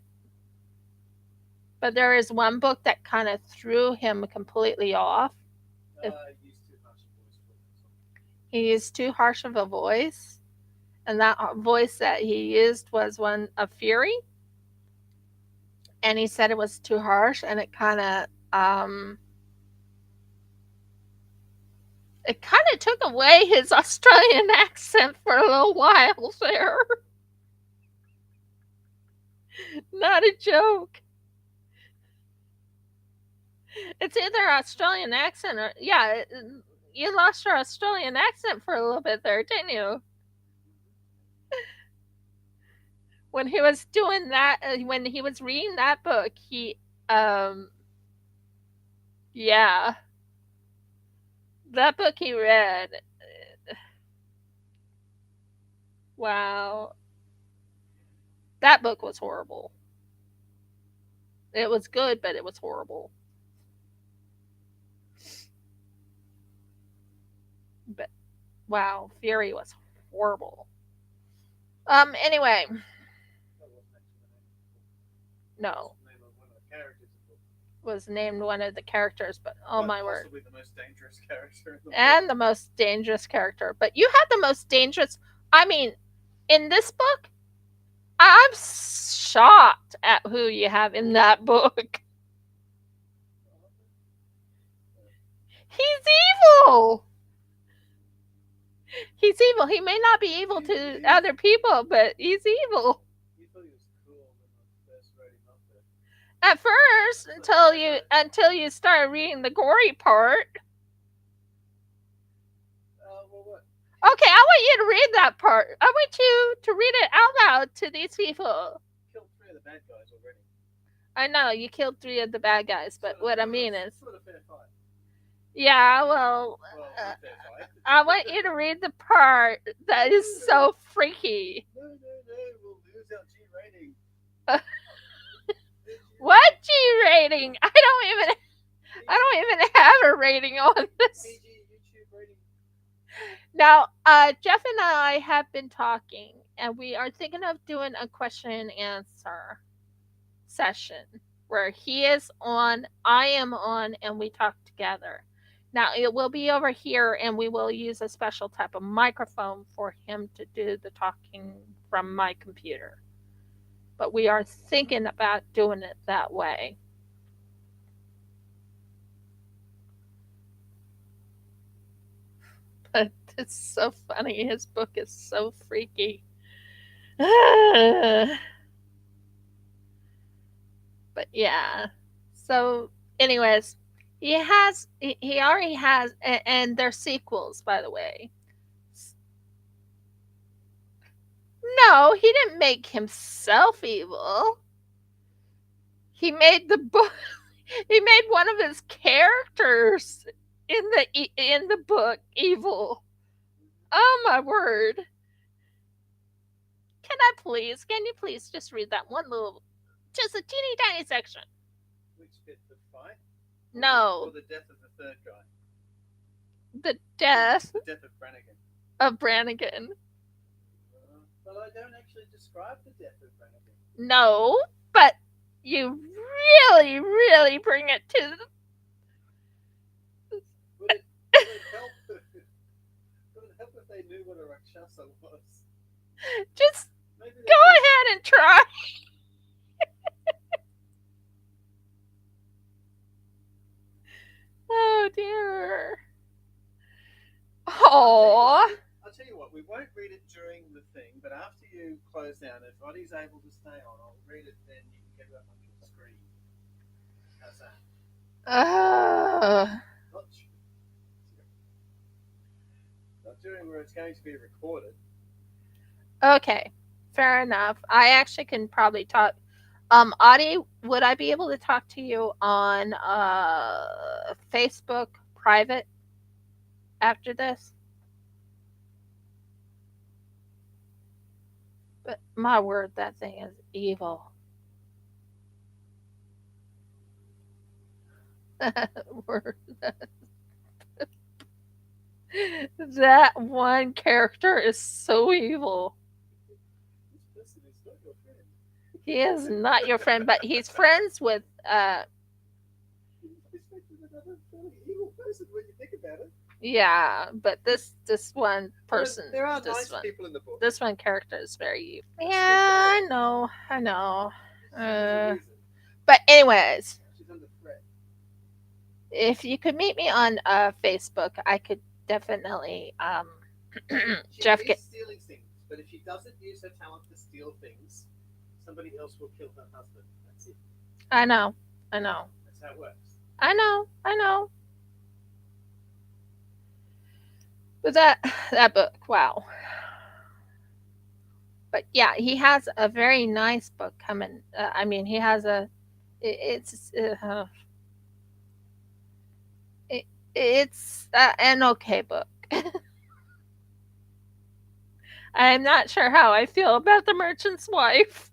But there is one book that kind of threw him completely off. Used too harsh a voice for it. He used too harsh of a voice, and that voice that he used was one of fury, and he said it was too harsh, and it kind of took away his Australian accent for a little while there. Not a joke. It's either Australian accent or yeah. You lost your Australian accent for a little bit there, didn't you? When he was doing that, when he was reading that book, um, yeah, that book he read. Wow, that book was horrible. It was good, but it was horrible. But wow, Fury was horrible. Anyway, That wasn't actually the name of the book. no, It was the name of one of the characters in the book. was named one of the characters, but oh But my word. possibly the most dangerous character in the book. And the most dangerous character. But you had the most dangerous. I mean, in this book, I'm shocked at who you have in that book. He's evil. He's evil. He may not be evil to other people, but he's evil. You thought he was cool when I first wrote him up there. At first, until you started reading the gory part. Well, what? Okay, I want you to read that part. I want you to read it out loud to these people. Killed 3 of the bad guys already. I know you killed 3 of the bad guys, but what I mean is, Sort of fair fight. yeah, well, Not fair fight. I want you to read the part that is so freaky. No, we'll lose our G rating. What G rating? I don't even have a rating on this. PG YouTube rating. Now, Jeff and I have been talking, and we are thinking of doing a question and answer session where he is on, I am on, and we talk together. Now, it will be over here, and we will use a special type of microphone for him to do the talking from my computer. But we are thinking about doing it that way. But it's so funny. His book is so freaky. But yeah. So, anyways, he already has, and they're sequels, by the way. No, he didn't make himself evil. He made the book. He made one of his characters in the book evil. Oh my word. Can you please just read that one little, just a teeny tiny section? Which bit, the fight? Or No, the death of the third guy? the death The death of Brannigan. of Brannigan. But I don't actually describe the death of Brannigan. No, but you really, really bring it to Would it help? Would it help if they knew what a Rakshasa was? just Maybe go ahead and try. Oh dear. Oh. I'll tell you what, we won't read it during the thing, but after you close down, if Roddy's able to stay on, I'll read it, then you can get it up on your screen. How's that? Not, not during where it's going to be recorded. Okay. Fair enough. I actually can probably talk. Audie, would I be able to talk to you on Facebook private after this? But my word, that thing is evil. Word. That one character is so evil. This person is not your friend. He is not your friend, but he's friends with He's with another fairly evil person when you think about it. yeah, but this one person, There are this nice one, people in the book. this one character is very evil. Yeah, I know, I know. There's a reason. But anyways, She's under threat. if you could meet me on Facebook, I could definitely She Jeff is get. stealing things, but if she doesn't use her talent to steal things, somebody else will kill her husband. That's it. I know, I know, That's how it works. I know, I know. But that book, wow. But yeah, he has a very nice book coming. I mean, he has it's it, it's an okay book. I'm not sure how I feel about the merchant's wife.